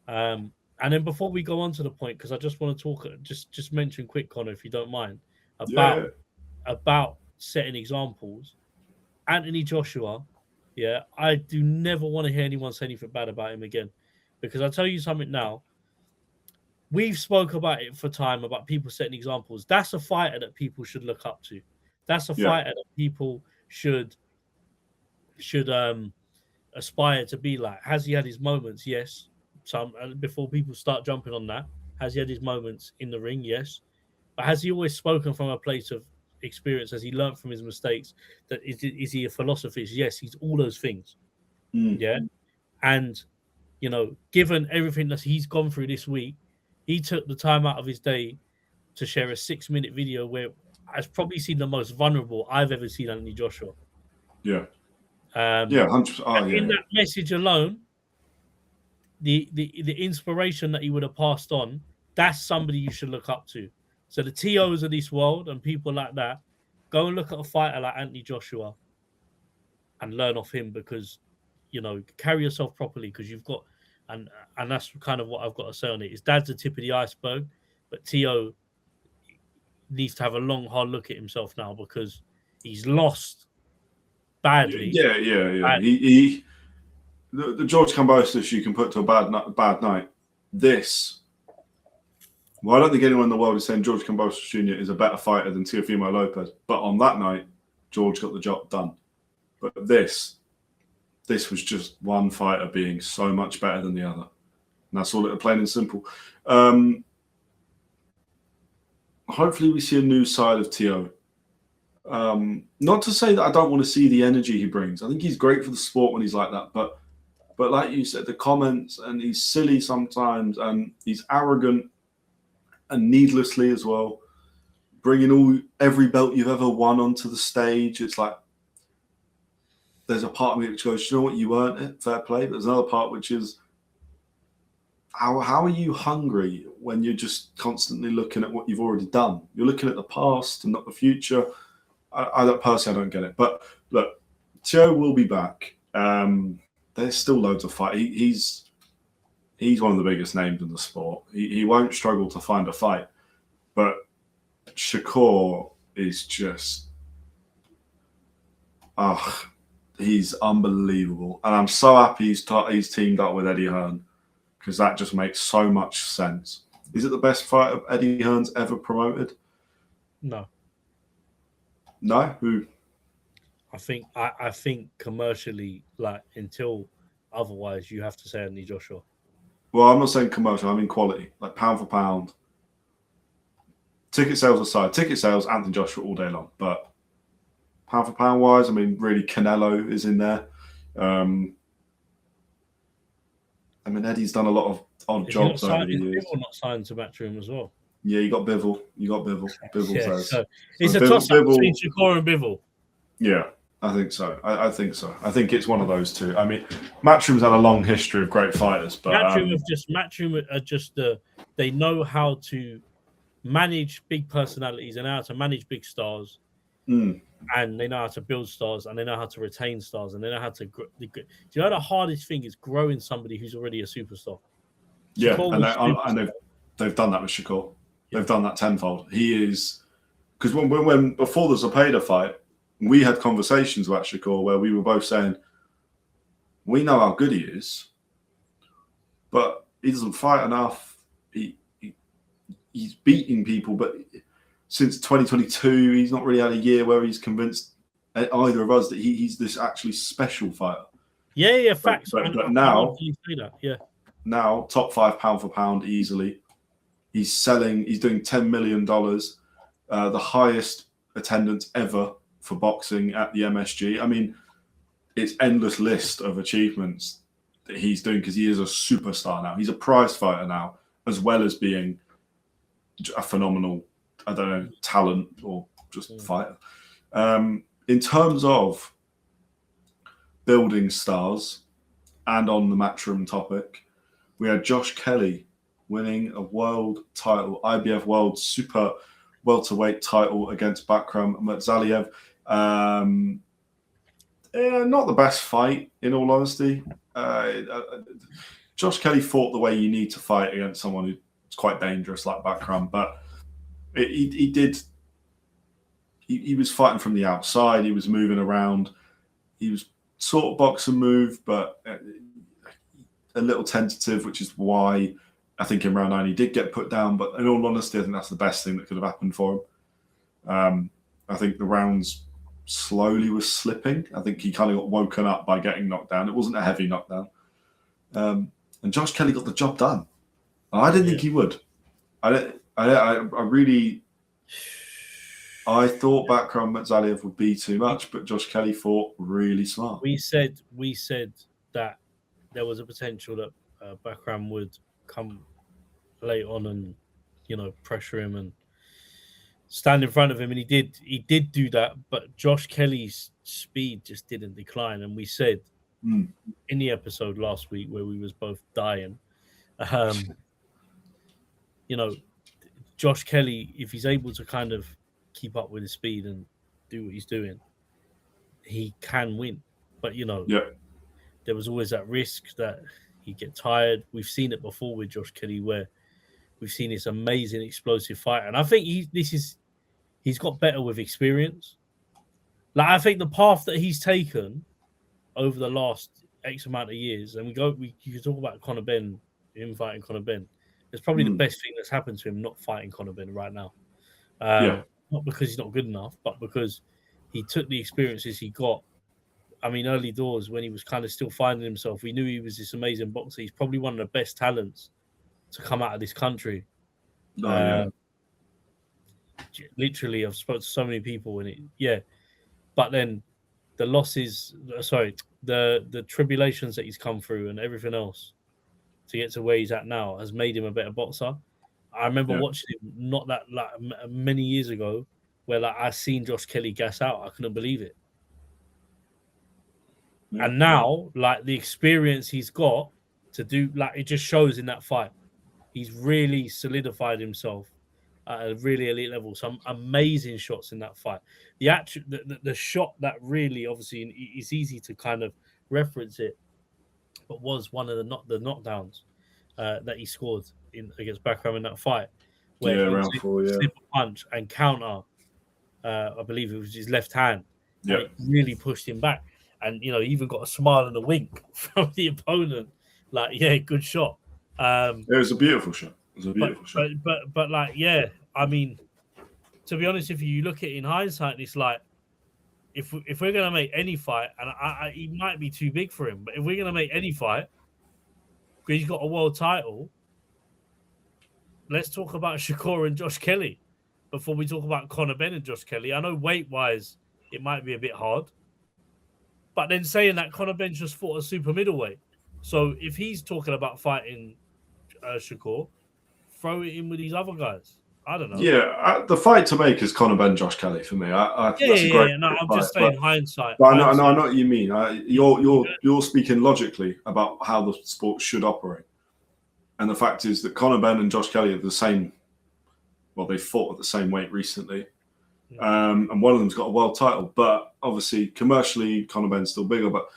[SPEAKER 2] And then before we go on to the point, because I just want to talk, just mention quick, Connor, if you don't mind, about setting examples. Anthony Joshua, I do never want to hear anyone say anything bad about him again, because I'll tell you something now. We've spoke about it for time, about people setting examples. That's a fighter that people should look up to. That's a fighter that people should aspire to be like. Has he had his moments? Yes. Some before people start jumping on that. Has he had his moments in the ring? Yes. But has he always spoken from a place of experience? Has he learned from his mistakes? That is he a philosophist? Yes, he's all those things. Yeah. And given everything that he's gone through this week, he took the time out of his day to share a 6-minute video where I've probably seen the most vulnerable I've ever seen Anthony Joshua. Yeah. 100%. In that message alone, the inspiration that he would have passed on, that's somebody you should look up to. So the TOs of this world and people like that, go and look at a fighter like Anthony Joshua and learn off him, because carry yourself properly, because you've got, and that's kind of what I've got to say on it. His dad's the tip of the iceberg, but Teo needs to have a long, hard look at himself now, because he's lost badly.
[SPEAKER 1] Yeah. He the George Kambosos you can put to a bad night. I don't think anyone in the world is saying George Kambosos Jr. is a better fighter than Teofimo Lopez, but on that night, George got the job done. But this was just one fighter being so much better than the other. And that's all, plain and simple. Hopefully we see a new side of Teo. Not to say that I don't want to see the energy he brings. I think he's great for the sport when he's like that. But like you said, the comments, and he's silly sometimes, and he's arrogant and needlessly as well. Bringing every belt you've ever won onto the stage. It's like, there's a part of me which goes, you know what, you earned it, fair play. But there's another part which is, how are you hungry when you're just constantly looking at what you've already done? You're looking at the past and not the future. I don't get it. But look, Teo will be back. There's still loads of fight. He's he's one of the biggest names in the sport. He won't struggle to find a fight. But Shakur is just, he's unbelievable. And I'm so happy he's teamed up with Eddie Hearn, because that just makes so much sense. Is it the best fight Eddie Hearn's ever promoted?
[SPEAKER 2] No.
[SPEAKER 1] No? Who?
[SPEAKER 2] I think commercially, like, until otherwise, you have to say Anthony Joshua.
[SPEAKER 1] Well, I'm not saying commercial. I mean quality, like pound for pound. Ticket sales aside, ticket sales, Anthony Joshua all day long. But pound for pound wise, I mean, really, Canelo is in there. I mean, Eddie's done a lot of odd jobs over the years.
[SPEAKER 2] Bivol not signed to Matchroom as well?
[SPEAKER 1] Yeah, you got Bivol. Bivol says.
[SPEAKER 2] So it's a toss-up between Shakur and Bivol.
[SPEAKER 1] Yeah, I think so. I think so. I think it's one of those two. I mean, Matchroom's had a long history of great fighters, but
[SPEAKER 2] Matchroom are just they know how to manage big personalities and how to manage big stars, and they know how to build stars, and they know how to retain stars, and they know how to. Do you know the hardest thing is growing somebody who's already a superstar?
[SPEAKER 1] Yeah, and they've done that with Shakur. They've done that tenfold. He is, because when before the Zepeda fight, we had conversations about Shakur where we were both saying, we know how good he is, but he doesn't fight enough. He's beating people, but since 2022, he's not really had a year where he's convinced either of us that he's this actually special fighter.
[SPEAKER 2] Yeah, facts.
[SPEAKER 1] But now, top 5 pound for pound easily. He's doing $10 million, the highest attendance ever for boxing at the MSG. I mean, it's endless list of achievements that he's doing, because he is a superstar now. He's a prize fighter now, as well as being a phenomenal, I don't know, talent or just fighter. In terms of building stars, and on the Matchroom topic, we had Josh Kelly winning a world title, IBF World Super Welterweight title against Bakram Murzaliev. Not the best fight, in all honesty. Josh Kelly fought the way you need to fight against someone who's quite dangerous like Bakram, but he was fighting from the outside. He was moving around. He was sort of box and move, but a little tentative, which is why I think in round 9 he did get put down. But in all honesty, I think that's the best thing that could have happened for him. I think the rounds slowly was slipping. I think he kind of got woken up by getting knocked down. It wasn't a heavy knockdown. And Josh Kelly got the job done. I didn't think he would. I thought Bakram Murzaliev would be too much, but Josh Kelly fought really smart.
[SPEAKER 2] We said that there was a potential that Bakram would come late on and, pressure him and stand in front of him, and he did do that, but Josh Kelly's speed just didn't decline. And we said in the episode last week where we was both dying, Josh Kelly, if he's able to kind of keep up with his speed and do what he's doing, he can win. But there was always that risk that he'd get tired. We've seen it before with Josh Kelly, where we've seen this amazing explosive fight, and I think he's got better with experience. Like, I think the path that he's taken over the last X amount of years, and you can talk about Conor Benn, him fighting Conor Benn. It's probably the best thing that's happened to him not fighting Conor Benn right now. Not because he's not good enough, but because he took the experiences he got. I mean, early doors when he was kind of still finding himself, we knew he was this amazing boxer. He's probably one of the best talents to come out of this country. Literally, I've spoken to so many people but then the losses, the tribulations that he's come through and everything else to get to where he's at now has made him a better boxer. I remember watching him not that many years ago, where I seen Josh Kelly gas out. I couldn't believe it. And now, the experience he's got to do, it just shows in that fight. He's really solidified himself at a really elite level. Some amazing shots in that fight. The shot that really, obviously, it's easy to kind of reference it, but was one of the knockdowns. that he scored against Bakram in that fight, where
[SPEAKER 1] Yeah,
[SPEAKER 2] he
[SPEAKER 1] round 4, yeah.
[SPEAKER 2] slip a punch and counter. I believe it was his left hand.
[SPEAKER 1] Yeah.
[SPEAKER 2] And it really pushed him back. And, he even got a smile and a wink from the opponent. Like, yeah, good shot.
[SPEAKER 1] It was a beautiful shot. It was a beautiful shot.
[SPEAKER 2] But like, yeah, I mean, to be honest, if you look at it in hindsight, it's like, if we're going to make any fight, and he might be too big for him, but if we're going to make any fight, because he's got a world title, let's talk about Shakur and Josh Kelly before we talk about Conor Benn and Josh Kelly. I know weight-wise, it might be a bit hard. But then saying that, Conor Benn just fought a super middleweight. So if he's talking about fighting Shakur, throw it in with these other guys. I don't know.
[SPEAKER 1] Yeah, the fight to make is Conor Benn, Josh Kelly for me. That's a great
[SPEAKER 2] no, I'm just saying hindsight.
[SPEAKER 1] But I know what you mean. You're speaking logically about how the sport should operate. And the fact is that Conor Benn and Josh Kelly are the same. Well, they fought at the same weight recently. And one of them's got a world title. But obviously, commercially, Conor Benn's still bigger. But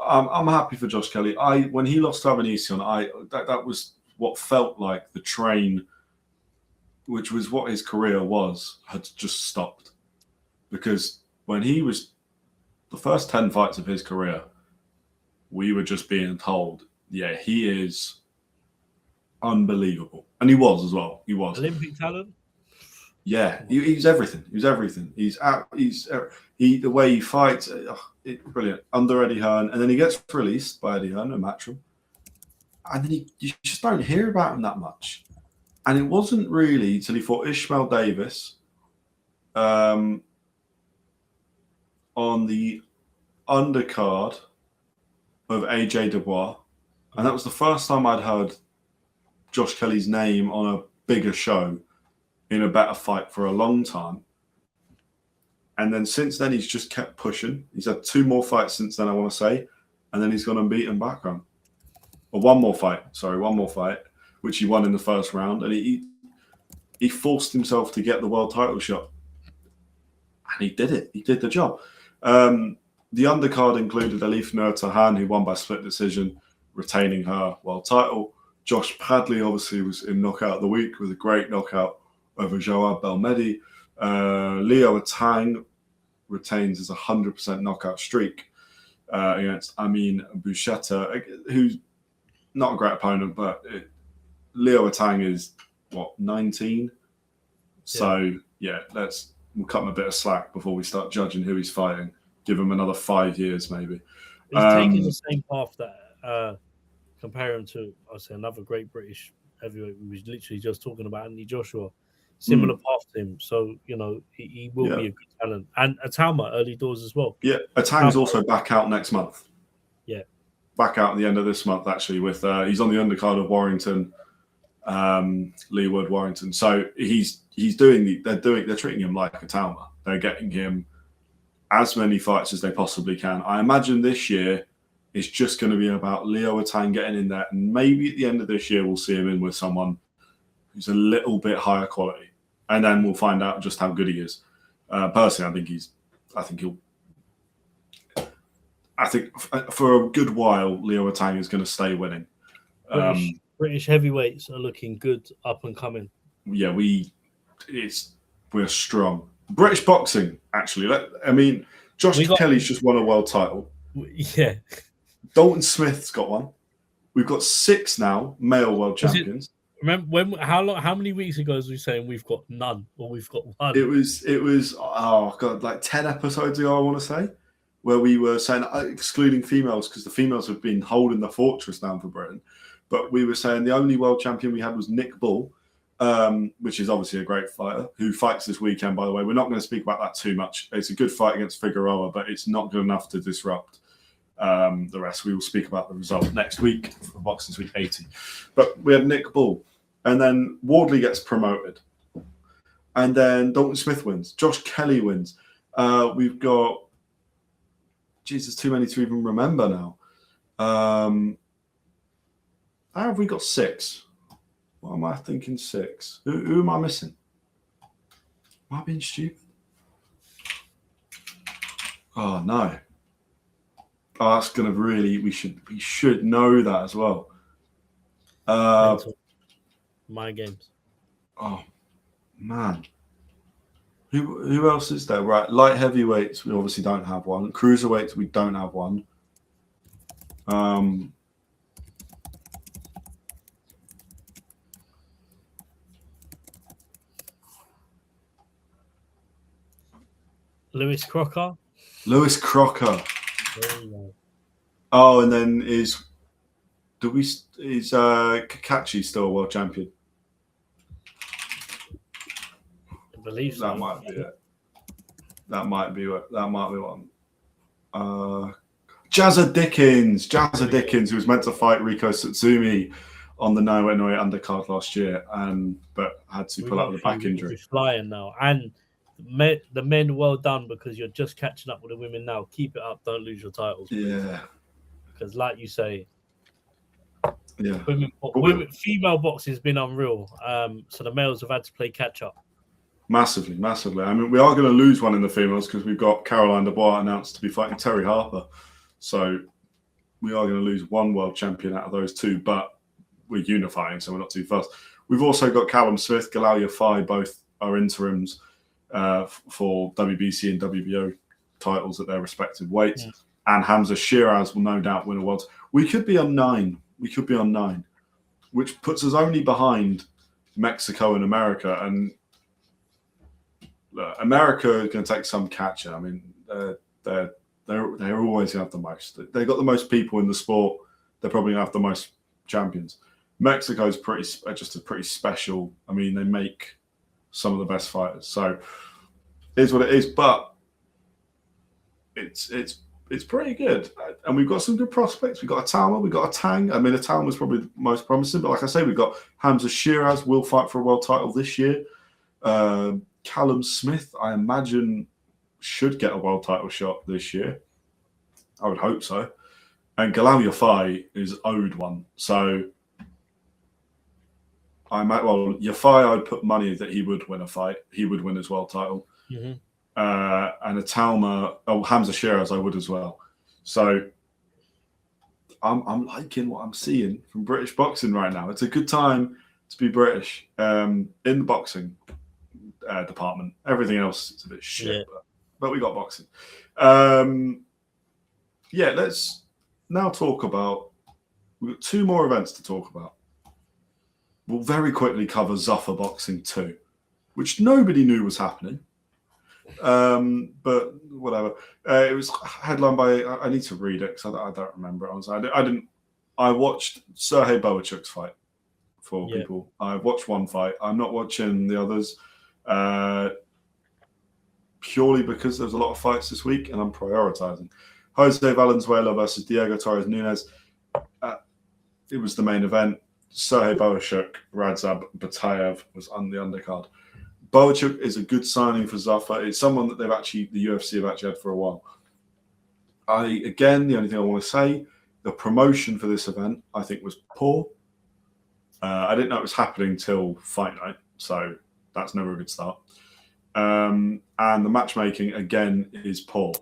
[SPEAKER 1] I'm happy for Josh Kelly. When he lost to Avanesyan, that was what felt like the train, which was what his career was, had just stopped. Because when he was the first 10 fights of his career, we were just being told, yeah, he is unbelievable. And he was as well. He was.
[SPEAKER 2] Olympic talent?
[SPEAKER 1] Yeah, he's everything. He's everything. The way he fights, brilliant. Under Eddie Hearn, and then he gets released by Eddie Hearn and Matchroom, and then you just don't hear about him that much. And it wasn't really till he fought Ishmael Davis on the undercard of AJ Dubois, and that was the first time I'd heard Josh Kelly's name on a bigger show in a better fight for a long time. And then since then, he's just kept pushing. He's had 2 more fights since then, I want to say. And then he's gone and beaten Bakram. Or one more fight, which he won in the first round. And he forced himself to get the world title shot. And he did it. He did the job. The undercard included Elif Nur Tahan, who won by split decision, retaining her world title. Josh Padley, obviously, was in knockout of the week with a great knockout over Joab Belmedi. Leo Atang retains his 100% knockout streak against Amin Bouchetta, who's not a great opponent, but Leo Atang is, 19? So, we'll cut him a bit of slack before we start judging who he's fighting. Give him another 5 years, maybe.
[SPEAKER 2] He's taking the same path that, compare him to, I'll say, another great British heavyweight we was literally just talking about, Anthony Joshua. Similar path to him. So, he will be a good talent. And Atama, early doors as well. Yeah,
[SPEAKER 1] Atang's also back out next month.
[SPEAKER 2] Yeah.
[SPEAKER 1] Back out at the end of this month, actually, with he's on the undercard of Warrington, Lee Wood Warrington. So they're treating him like Atama. They're getting him as many fights as they possibly can. I imagine this year it's just going to be about Leo Atang getting in there, and maybe at the end of this year we'll see him in with someone who's a little bit higher quality, and then we'll find out just how good he is. Personally, I think for a good while Leo Atang is going to stay winning.
[SPEAKER 2] British heavyweights are looking good, up and coming.
[SPEAKER 1] Yeah, we're strong. British boxing, actually. Josh Kelly's just won a world title.
[SPEAKER 2] Yeah.
[SPEAKER 1] Dalton Smith's got one. We've got 6 now, male world champions.
[SPEAKER 2] Remember how many weeks ago was we saying we've got none or we've got one?
[SPEAKER 1] It was like 10 episodes ago, I want to say, where we were saying excluding females, because the females have been holding the fortress down for Britain. But we were saying the only world champion we had was Nick Bull, which is obviously a great fighter, who fights this weekend, by the way. We're not going to speak about that too much. It's a good fight against Figueroa, but it's not good enough to disrupt the rest. We will speak about the result next week for Boxing Week 80. But we had Nick Bull, and then Wardley gets promoted, and then Dalton Smith wins. Josh Kelly wins. We've got, Jesus, too many to even remember now. How have we got 6? What am I thinking 6? Who am I missing? Am I being stupid? Oh, no. Oh, that's going to really... We should know that as well.
[SPEAKER 2] Mental. Mind games.
[SPEAKER 1] Oh man, who else is there? Right, light heavyweights. We obviously don't have one. Cruiserweights. We don't have one.
[SPEAKER 2] Lewis Crocker.
[SPEAKER 1] Lewis Crocker. Oh, and then is Kakachi still a world champion?
[SPEAKER 2] I believe so.
[SPEAKER 1] That might be it. That might be one. Jazza Dickens, who was meant to fight Riko Satsumi on the No undercard last year, but had to pull out with a back injury.
[SPEAKER 2] He's flying now, and the men, well done, because you're just catching up with the women now. Keep it up. Don't lose your titles. Please.
[SPEAKER 1] Yeah.
[SPEAKER 2] Because, like you say,
[SPEAKER 1] yeah,
[SPEAKER 2] women, female boxing has been unreal. So the males have had to play catch up.
[SPEAKER 1] Massively. I mean, we are going to lose one in the females because we've got Caroline Dubois announced to be fighting Terry Harper. So we are going to lose one world champion out of those two, but we're unifying, so we're not too fast. We've also got Callum Smith, Galal Yafai, both are interims for WBC and WBO titles at their respective weights. Yeah. And Hamza Shiraz will no doubt win a world. We could be on 9. Which puts us only behind Mexico and America. And America is going to take some catcher. I mean, they're always going to have the most. They've got the most people in the sport. They're probably going to have the most champions. Mexico's just a pretty special. I mean, they make some of the best fighters. So it is what it is. But it's pretty good. And we've got some good prospects. We've got a Talma, we've got a Tang. I mean, a Talma was probably the most promising. But like I say, we've got Hamza Shiraz will fight for a world title this year. Callum Smith, I imagine, should get a world title shot this year. I would hope so. And Galal Yafai is owed one. So Yafai, I'd put money that he would win a fight. He would win his world title. Mm-hmm. And a Talma, Hamza Shiraz, I would as well. So I'm liking what I'm seeing from British boxing right now. It's a good time to be British in the boxing department. Everything else is a bit shit, but we got boxing. Let's now talk about. We've got 2 more events to talk about. We'll very quickly cover Zuffa Boxing 2, which nobody knew was happening. But whatever. It was headlined by. I need to read it because I don't remember it. I watched Sergey Bohachuk's fight for people. I watched one fight. I'm not watching the others purely because there's a lot of fights this week and I'm prioritizing. Jose Valenzuela versus Diego Torres Nunes. It was the main event. Sergey Bohachuk, Radzab Batayev was on the undercard. Bohachuk is a good signing for Zuffa. It's someone that the UFC have actually had for a while. The only thing I want to say, the promotion for this event, I think, was poor. I didn't know it was happening till fight night, so that's never a good start. And the matchmaking, again, is poor.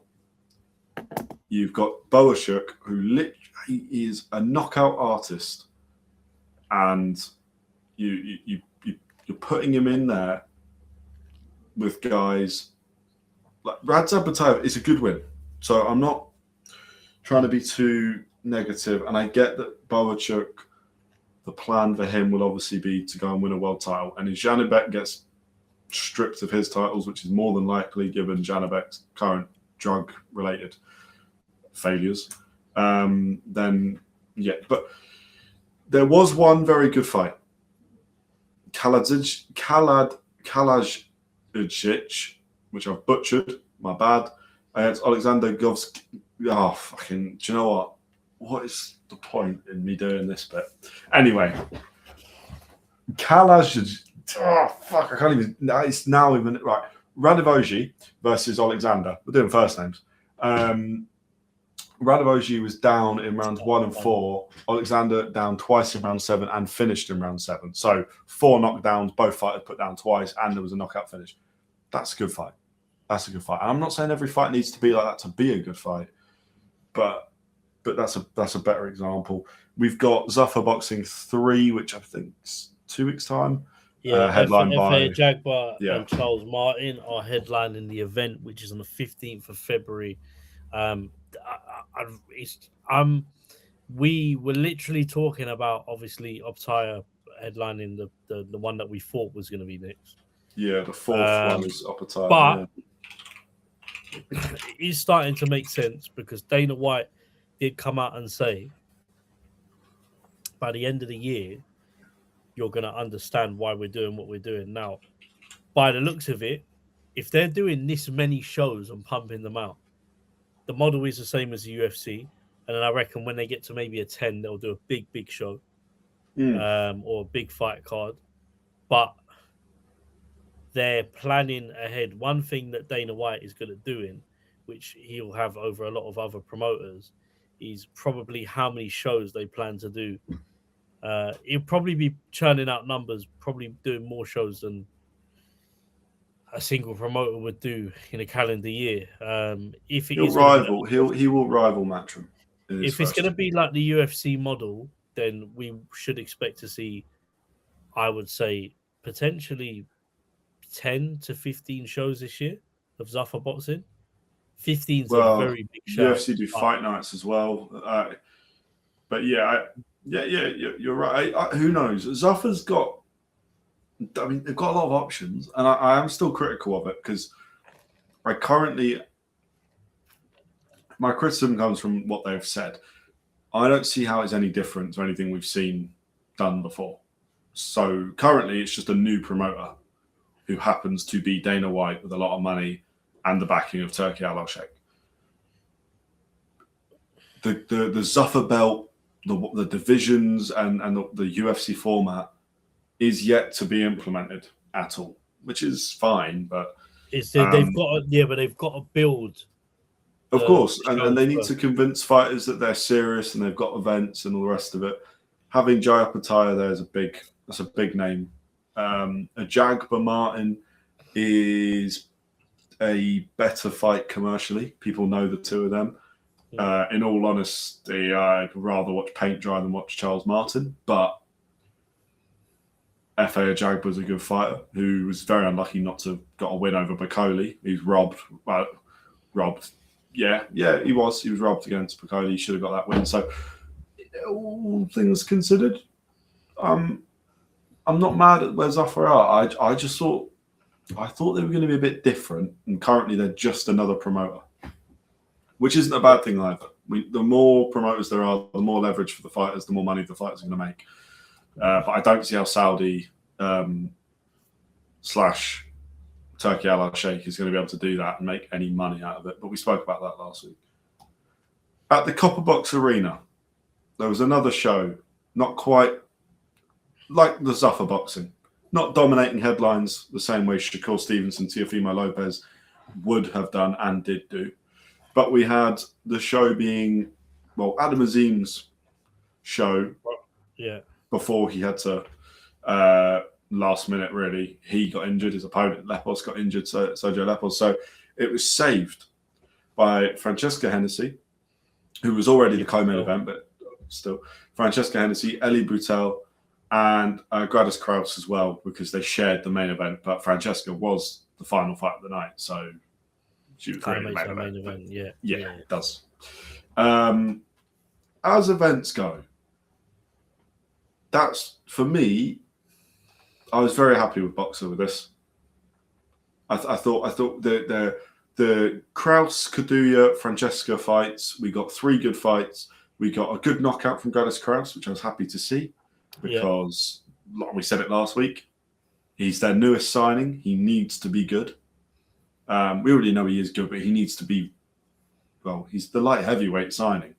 [SPEAKER 1] You've got Bohachuk, who literally is a knockout artist, and you're putting him in there with guys like Radzab Batayev is a good win. So I'm not trying to be too negative. And I get that Bohachuk, the plan for him will obviously be to go and win a world title. And if Janibek gets stripped of his titles, which is more than likely given Janibek's current drug-related failures, then yeah. But there was one very good fight. Kalajdzic, which I've butchered, my bad, against Alexander Govsky. Oh, fucking, do you know what? What is the point in me doing this bit? Anyway, Kalajdzic. Oh, fuck, I can't even. It's now even. Right. Radivoji versus Alexander. We're doing first names. Radivoji was down in rounds 1 and 4. Alexander down twice in round 7 and finished in round 7. So 4 knockdowns, both fighters put down twice, and there was a knockout finish. That's a good fight. And I'm not saying every fight needs to be like that to be a good fight, but but that's a better example. We've got Zuffa Boxing 3, which I think is 2 weeks' time.
[SPEAKER 2] Yeah,
[SPEAKER 1] headlined by
[SPEAKER 2] Jagbar and Charles Martin are headlining the event, which is on the 15th of February. We were literally talking about, obviously, Optaya headlining the one that we thought was going to be next.
[SPEAKER 1] Yeah, the fourth one is Optaya.
[SPEAKER 2] But it's starting to make sense because Dana White did come out and say, by the end of the year, you're going to understand why we're doing what we're doing now. By the looks of it, if they're doing this many shows and pumping them out, the model is the same as the UFC. And then I reckon when they get to maybe a 10, they'll do a big show or a big fight card. But they're planning ahead. One thing that Dana White is good at doing, which he'll have over a lot of other promoters, is probably how many shows they plan to do. He'll probably be churning out numbers, probably doing more shows than a single promoter would do in a calendar year. If it
[SPEAKER 1] he will rival Matchroom.
[SPEAKER 2] If it's going to be like the UFC model, then we should expect to see, I would say, potentially 10 to 15 shows this year of Zuffa Boxing. 15 is a very big show.
[SPEAKER 1] UFC do fight nights as well. But you're right. Who knows? Zuffa's got, I mean, they've got a lot of options, and I am still critical of it because my criticism comes from what they've said. I don't see how it's any different to anything we've seen done before. So currently, it's just a new promoter who happens to be Dana White with a lot of money and the backing of Turki Al-Sheikh. The Zuffa belt, the divisions, and the UFC format is yet to be implemented at all, which is fine. But
[SPEAKER 2] they've got to build.
[SPEAKER 1] Of course, and they need to convince fighters that they're serious and they've got events and all the rest of it. Having Jai Optaya there is a big name. Jagbar Martin is a better fight commercially. People know the two of them. In all honesty, I'd rather watch paint dry than watch Charles Martin, but F.A. Jagbar was a good fighter who was very unlucky not to have got a win over Bacoli. He's robbed. Yeah, he was. He was robbed against Bacoli. He should have got that win. So, all things considered, I'm not mad at where Zuffa are. I thought they were going to be a bit different, and currently they're just another promoter, which isn't a bad thing either. The more promoters there are, the more leverage for the fighters, the more money the fighters are going to make. But I don't see how Saudi / Turki Al-Sheikh is going to be able to do that and make any money out of it. But we spoke about that last week. At the Copper Box Arena, there was another show, not quite like the Zuffa Boxing, not dominating headlines the same way Shakur Stevenson, Teofimo Lopez would have done and did do. But we had the show being, Adam Azim's show.
[SPEAKER 2] Yeah.
[SPEAKER 1] Before he had to, last minute, really, he got injured. His opponent, Lepos, got injured, Sergio Lepos. So it was saved by Francesca Hennessy, who was already the co-main event, but still. Francesca Hennessy, Ellie Boutel, and Gladys Kraus as well, because they shared the main event. But Francesca was the final fight of the night, so she was really the main event. Yeah, it does. As events go, that's, for me, I was very happy with Boxer with this. I thought the Kraus, Kaduya, Francesca fights, we got 3 good fights. We got a good knockout from Gladys Kraus, which I was happy to see because, like we said it last week, he's their newest signing. He needs to be good. We already know he is good, but he needs to be, he's the light heavyweight signing.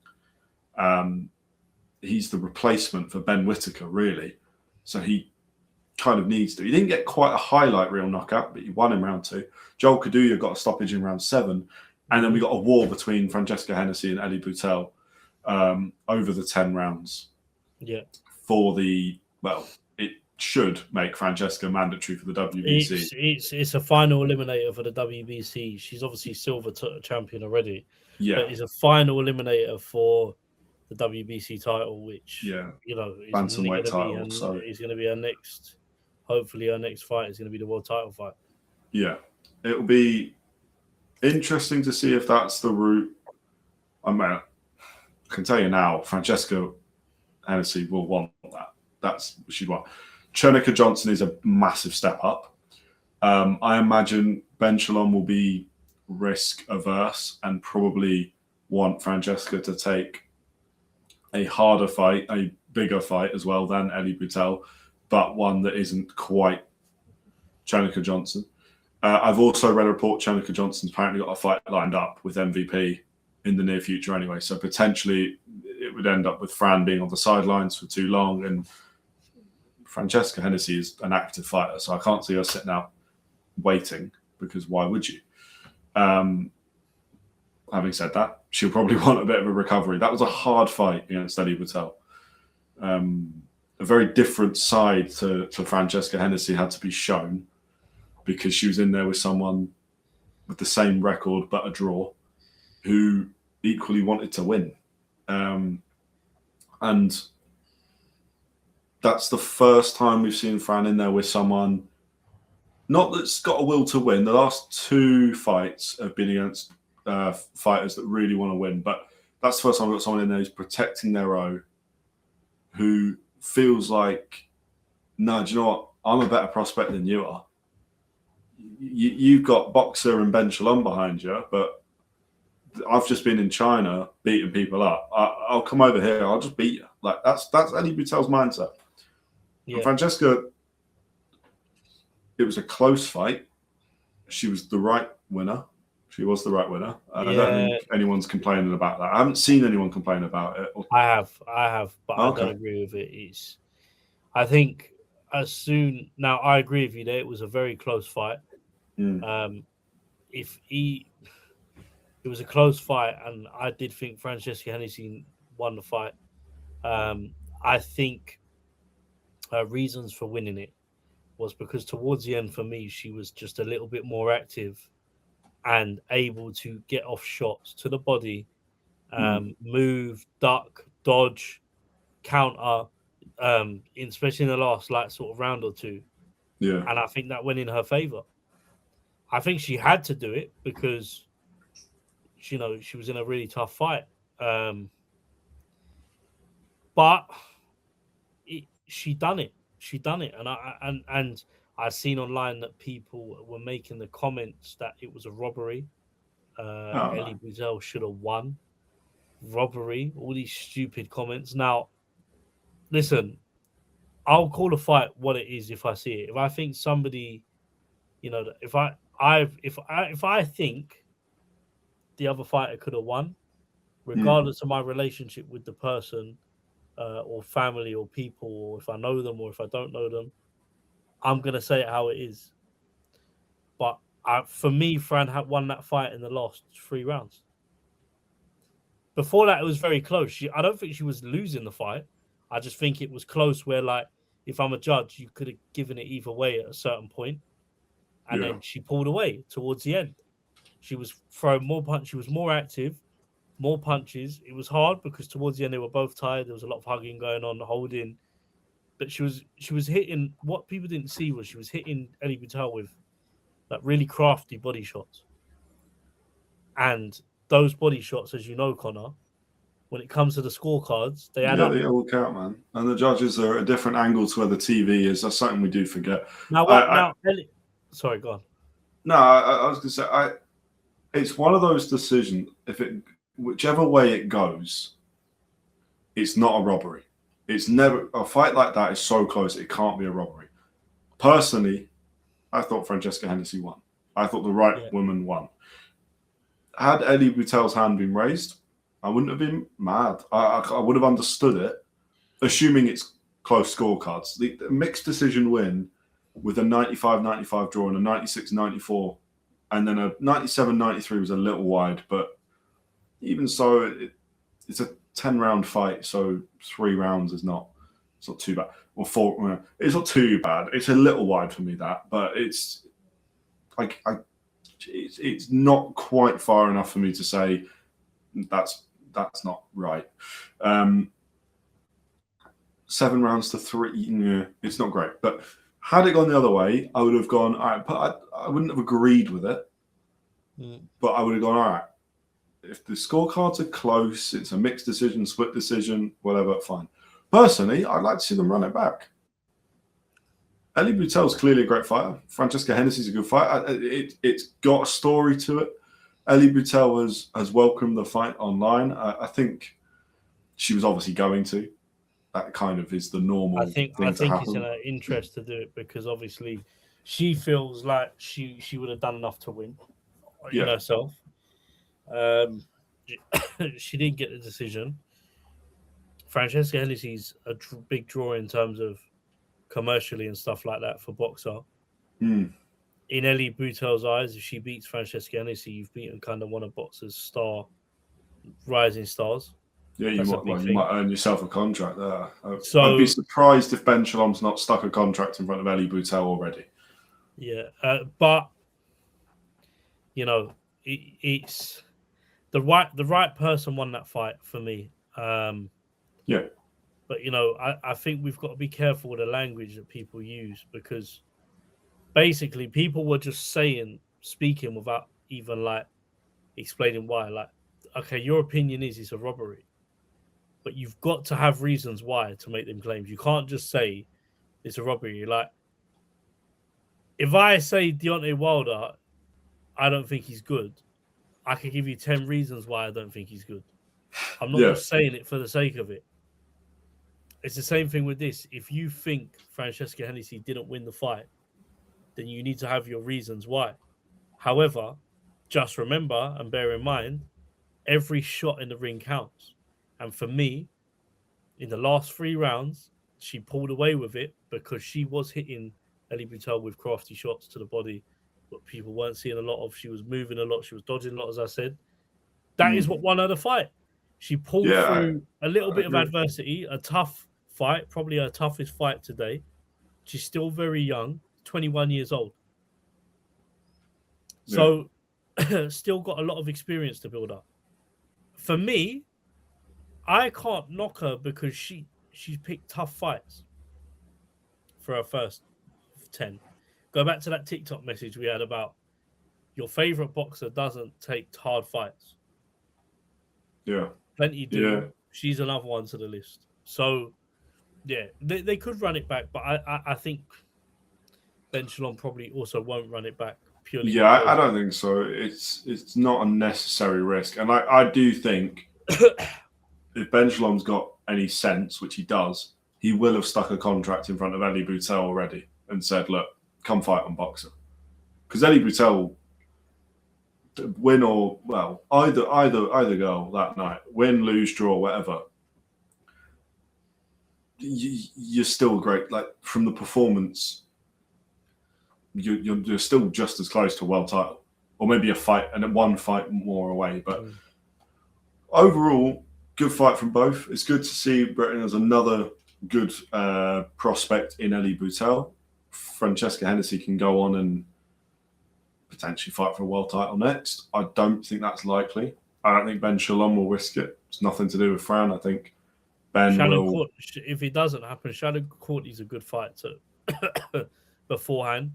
[SPEAKER 1] He's the replacement for Ben Whittaker, really. So he kind of needs to. He didn't get quite a highlight reel knockout, but he won in round 2. Joel Kaduya got a stoppage in round 7. And then we got a war between Francesca Hennessy and Ellie Boutel over the 10 rounds.
[SPEAKER 2] Yeah.
[SPEAKER 1] For the, it should make Francesca mandatory for the WBC.
[SPEAKER 2] It's a final eliminator for the WBC. She's obviously silver champion already.
[SPEAKER 1] Yeah.
[SPEAKER 2] But it's a final eliminator for the WBC title, which is
[SPEAKER 1] bantamweight title. So
[SPEAKER 2] is going to be her next. Hopefully, her next fight is going to be the world title fight.
[SPEAKER 1] Yeah, it'll be interesting to see if that's the route. I can tell you now, Francesca Hennessy will want that. That's what she'd want. Chenika Johnson is a massive step up. I imagine Ben Shalom will be risk averse and probably want Francesca to take a harder fight, a bigger fight as well than Ellie Boutel, but one that isn't quite Chenika Johnson. I've also read a report Chenika Johnson's apparently got a fight lined up with MVP in the near future anyway. So potentially it would end up with Fran being on the sidelines for too long. And Francesca Hennessy is an active fighter, so I can't see her sitting out waiting, because why would you? Having said that, she'll probably want a bit of a recovery. That was a hard fight against Ellie Boutel. A very different side to Francesca Hennessy had to be shown, because she was in there with someone with the same record but a draw, who equally wanted to win. And that's the first time we've seen Fran in there with someone, not that's got a will to win. The last two fights have been against fighters that really want to win, but that's the first time we've got someone in there who's protecting their own, who feels like, no, do you know what? I'm a better prospect than you are. You've got Boxer and Ben Shalom behind you, but I've just been in China beating people up. I'll come over here. I'll just beat you. Like that's Ellie Boutel's mindset.
[SPEAKER 2] Yeah.
[SPEAKER 1] And Francesca, it was a close fight. She was the right winner. She was the right winner. I don't think anyone's complaining about that. I haven't seen anyone complain about it.
[SPEAKER 2] I have, but I don't agree with it. I think now I agree with you there. It was a very close fight. It was a close fight, and I did think Francesca Hennessy won the fight. I think her reasons for winning it was because towards the end, for me, she was just a little bit more active and able to get off shots to the body, move, duck, dodge, counter, especially in the last sort of round or two.
[SPEAKER 1] Yeah.
[SPEAKER 2] And I think that went in her favor. I think she had to do it because, she was in a really tough fight. But she done it. She done it. And I've seen online that people were making the comments that it was a robbery. Ellie Boutel should have won. Robbery. All these stupid comments. Now, listen, I'll call a fight what it is if I see it. If I think somebody, if I think the other fighter could have won, regardless of my relationship with the person, or family or people, or if I know them or if I don't know them, I'm going to say it how it is. But for me, Fran had won that fight in the last 3 rounds. Before that, it was very close. I don't think she was losing the fight. I just think it was close where, if I'm a judge, you could have given it either way at a certain point. And then she pulled away towards the end. She was throwing more punches. She was more active, more punches. It was hard because towards the end, they were both tired. There was a lot of hugging going on, holding. But she was hitting. What people didn't see was she was hitting Ellie Boutel with really crafty body shots. And those body shots, as you know, Connor, when it comes to the scorecards, they add up.
[SPEAKER 1] They all count, man. And the judges are at a different angle to where the TV is. That's something we do forget.
[SPEAKER 2] Sorry, go on.
[SPEAKER 1] No, I was going to say, it's one of those decisions. Whichever way it goes, it's not a robbery. It's never a fight like that is so close it can't be a robbery. Personally, I thought Francesca Hennessy won. I thought the right woman won. Had Ellie Boutel's hand been raised, I wouldn't have been mad. I would have understood it, assuming it's close scorecards. The mixed decision win with a 95-95 draw and a 96-94, and then a 97-93 was a little wide, but even so, it's a 10-round fight, so 3 rounds it's not too bad. Or 4, it's not too bad. It's a little wide for me, but it's not quite far enough for me to say that's not right. 7 rounds to 3. Yeah, it's not great. But had it gone the other way, I would have gone, all right, but I wouldn't have agreed with it. But I would have gone, all right, if the scorecards are close, it's a mixed decision, split decision, whatever, fine. Personally, I'd like to see them run it back. Ellie Boutel's clearly a great fighter. Francesca Hennessy's a good fighter. It's got a story to it. Ellie Boutel has welcomed the fight online. I think she was obviously going to. That kind of is the normal thing to happen.
[SPEAKER 2] It's in her interest to do it because obviously she feels like she would have done enough to win in herself. She didn't get the decision. Francesca Hennessy's a big draw in terms of commercially and stuff like that for boxer. In Ellie Boutel's eyes, if she beats Francesca Hennessy, you've beaten kind of one of boxer's rising stars.
[SPEAKER 1] Yeah, you might earn yourself a contract there. I'd be surprised if Ben Shalom's not stuck a contract in front of Ellie Boutel already.
[SPEAKER 2] Yeah, but you know, it's the right person won that fight for me.
[SPEAKER 1] Yeah.
[SPEAKER 2] But, you know, I think we've got to be careful with the language that people use because basically people were just speaking without even, like, explaining why. Like, okay, your opinion is it's a robbery, but you've got to have reasons why to make them claims. You can't just say it's a robbery. Like, if I say Deontay Wilder, I don't think he's good, I can give you 10 reasons why I don't think he's good. I'm not just saying it for the sake of it. It's the same thing with this. If you think Francesca Hennessy didn't win the fight, then you need to have your reasons why. However, just remember and bear in mind, every shot in the ring counts. And for me, in the last 3 rounds, she pulled away with it because she was hitting Ellie Boutel with crafty shots to the body, but people weren't seeing a lot of. She was moving a lot. She was dodging a lot, as I said. That is what won her the fight. She pulled through a little bit of adversity, a tough fight, probably her toughest fight today. She's still very young, 21 years old. So still got a lot of experience to build up. For me, I can't knock her because she's picked tough fights for her first 10. Go back to that TikTok message we had about your favorite boxer doesn't take hard fights.
[SPEAKER 1] Yeah.
[SPEAKER 2] Plenty do. Yeah. She's another one to the list. So, yeah, they could run it back, but I think Ben Shalom probably also won't run it back purely.
[SPEAKER 1] Yeah, I don't think so. It's not a necessary risk. And I do think if Ben Shalom's got any sense, which he does, he will have stuck a contract in front of Ellie Boutel already and said, look, come fight on Boxer. Because Ellie Boutel, win or, well, either girl that night, win, lose, draw, whatever, you're still great. Like, from the performance, you're still just as close to a world title. Or maybe a fight, and one fight more away. But overall, good fight from both. It's good to see Britain as another good prospect in Ellie Boutel. Francesca Hennessy can go on and potentially fight for a world title next. I don't think that's likely. I don't think Ben Shalom will risk it. It's nothing to do with Fran. I think Ben will...
[SPEAKER 2] if it doesn't happen, Shannon Courtney's a good fight beforehand.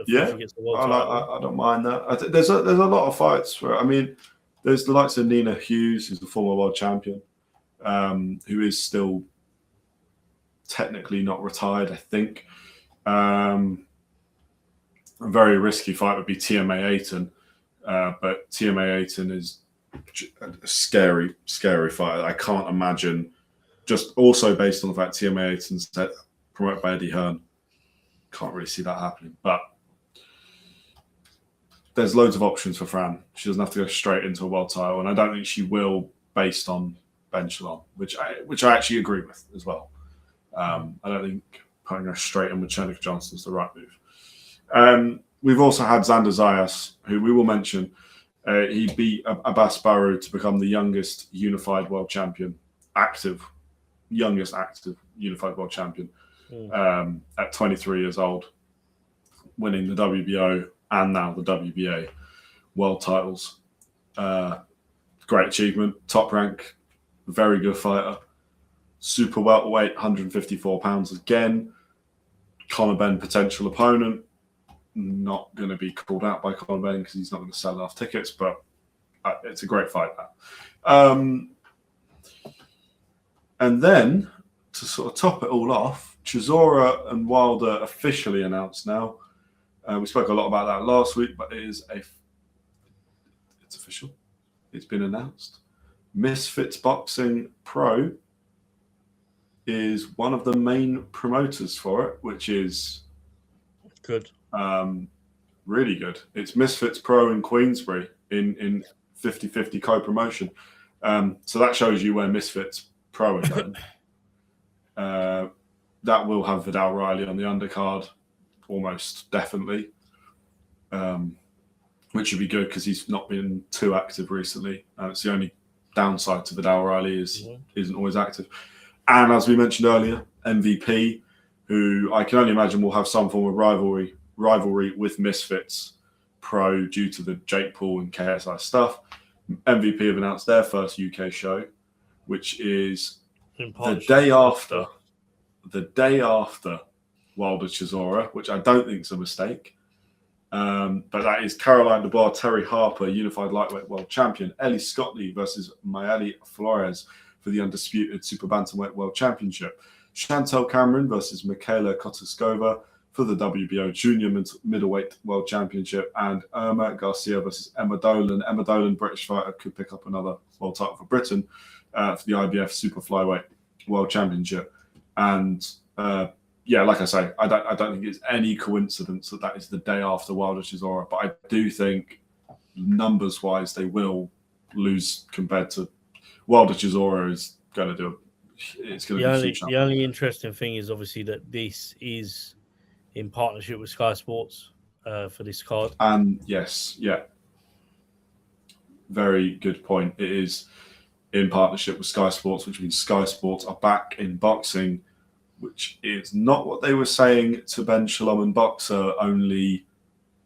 [SPEAKER 1] Yeah, I don't mind that. There's a lot of fights where, I mean, there's the likes of Nina Hughes, who's the former world champion, who is still technically not retired, I think. A very risky fight would be TMA Ayton, but TMA Ayton is a scary fight. I can't imagine, just also based on the fact TMA Ayton's promoted by Eddie Hearn, can't really see that happening. But there's loads of options for Fran. She doesn't have to go straight into a world title, and I don't think she will, based on Ben Shalom, which I actually agree with as well. I don't think putting her straight in with Chernik Johnson is the right move. We've also had Xander Zayas, who we will mention. He beat Abbas Barrow to become the youngest unified world champion, youngest active unified world champion at 23 years old, winning the WBO and now the WBA world titles. Great achievement, top rank very good fighter. Super welterweight, 154 pounds again. Conor Benn, potential opponent. Not going to be called out by Conor Benn because he's not going to sell enough tickets, but it's a great fight. And then, to sort of top it all off, Chisora and Wilder officially announced now. We spoke a lot about that last week, but it's official. It's been announced. Misfits Boxing Pro is one of the main promoters for it, which is
[SPEAKER 2] good.
[SPEAKER 1] Really good. It's Misfits Pro in Queensbury in 50-50 co-promotion. So that shows you where Misfits Pro are going. That will have Vidal Riley on the undercard, almost definitely, which should be good because he's not been too active recently. It's the only downside to Vidal Riley isn't always active. And as we mentioned earlier, MVP, who I can only imagine will have some form of rivalry with Misfits Pro due to the Jake Paul and KSI stuff. MVP have announced their first UK show, which is the day after Wilder Chisora, which I don't think is a mistake. But that is Caroline Dubois, Terry Harper, Unified Lightweight World Champion, Ellie Scottley versus Mayeli Flores for the undisputed Super Bantamweight World Championship, Chantel Cameron versus Michaela Kotaskova for the WBO Junior Middleweight World Championship, and Irma Garcia versus Emma Dolan. Emma Dolan, British fighter, could pick up another world title for Britain for the IBF Super Flyweight World Championship. And like I say, I don't think it's any coincidence that is the day after Wilder Chisora, but I do think numbers-wise they will lose compared to Wilder Chisora is going to do. It's going to be
[SPEAKER 2] the only interesting thing is obviously that this is in partnership with Sky Sports for this card.
[SPEAKER 1] And very good point. It is in partnership with Sky Sports, which means Sky Sports are back in boxing, which is not what they were saying to Ben Shalom and Boxer only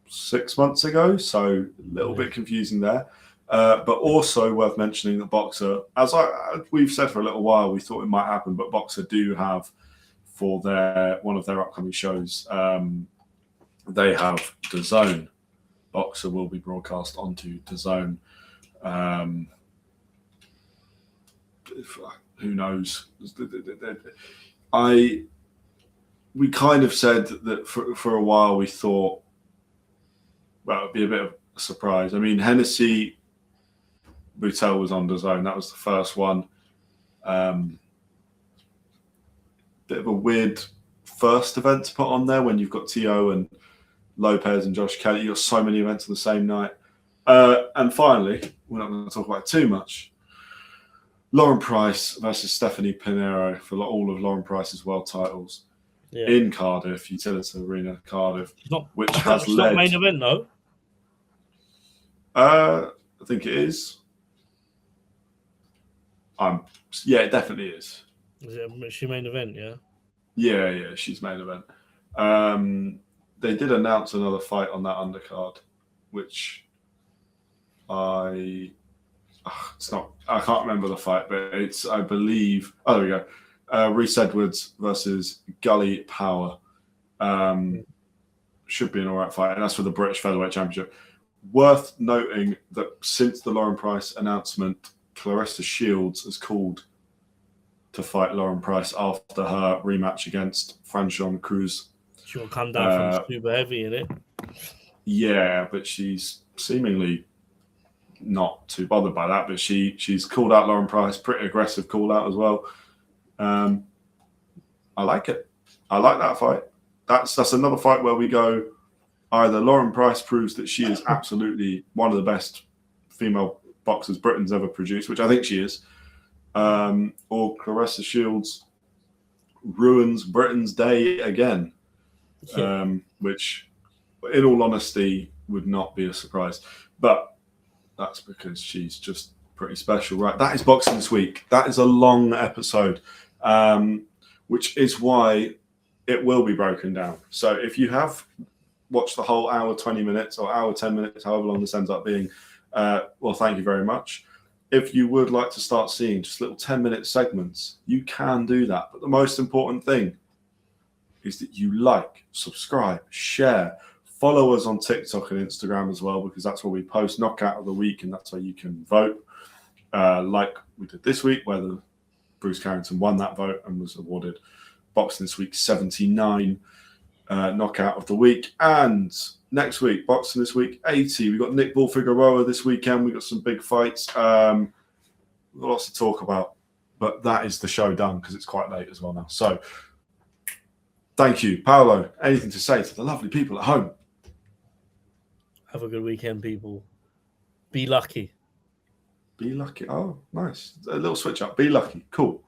[SPEAKER 1] 6 months ago. So a little bit confusing there. But also worth mentioning that Boxer, as we've said for a little while, we thought it might happen, but Boxer do have for one of their upcoming shows, they have DAZN. Boxer will be broadcast onto DAZN. Who knows? We kind of said that for a while we thought, well, it'd be a bit of a surprise. I mean, Hennessy Boutel was on DAZN. That was the first one. Bit of a weird first event to put on there when you've got Teo and Lopez and Josh Kelly. You've got so many events on the same night. And finally, we're not going to talk about it too much. Lauren Price versus Stephanie Pinheiro for all of Lauren Price's world titles in Cardiff, Utility Arena, Cardiff, which has led.
[SPEAKER 2] Not main event though.
[SPEAKER 1] I think it is. It definitely is.
[SPEAKER 2] Is she main event? Yeah.
[SPEAKER 1] Yeah, she's main event. They did announce another fight on that undercard, which I can't remember the fight, but it's, I believe, there we go. Reese Edwards versus Gully Power. Should be an all right fight, and that's for the British Featherweight Championship. Worth noting that since the Lauren Price announcement, Clarissa Shields has called to fight Lauren Price after her rematch against Franchon Cruz.
[SPEAKER 2] She'll come down from super heavy in it.
[SPEAKER 1] Yeah, but she's seemingly not too bothered by that. But she's called out Lauren Price, pretty aggressive call out as well. I like it. I like that fight. That's another fight where we go, either Lauren Price proves that she is absolutely one of the best female boxers Britain's ever produced, which I think she is, or Clarissa Shields ruins Britain's day again, which, in all honesty, would not be a surprise. But that's because she's just pretty special, right? That is Boxing This Week. That is a long episode, which is why it will be broken down. So if you have watched the whole hour, 20 minutes, or hour, 10 minutes, however long this ends up being, well, thank you very much. if you would like to start seeing just little 10-minute segments, you can do that. But the most important thing is that you like, subscribe, share, follow us on TikTok and Instagram as well, because that's where we post knockout of the week, and that's where you can vote, like we did this week, where Bruce Carrington won that vote and was awarded Boxing This Week 79 knockout of the week. And next week, Boxing This Week 80. We've got Nick Bull Figueroa this weekend. We've got some big fights. We've got lots to talk about, but that is the show done because it's quite late as well now. So thank you. Paolo, anything to say to the lovely people at home?
[SPEAKER 2] Have a good weekend, people. Be lucky.
[SPEAKER 1] Be lucky. Oh, nice. A little switch up. Be lucky. Cool.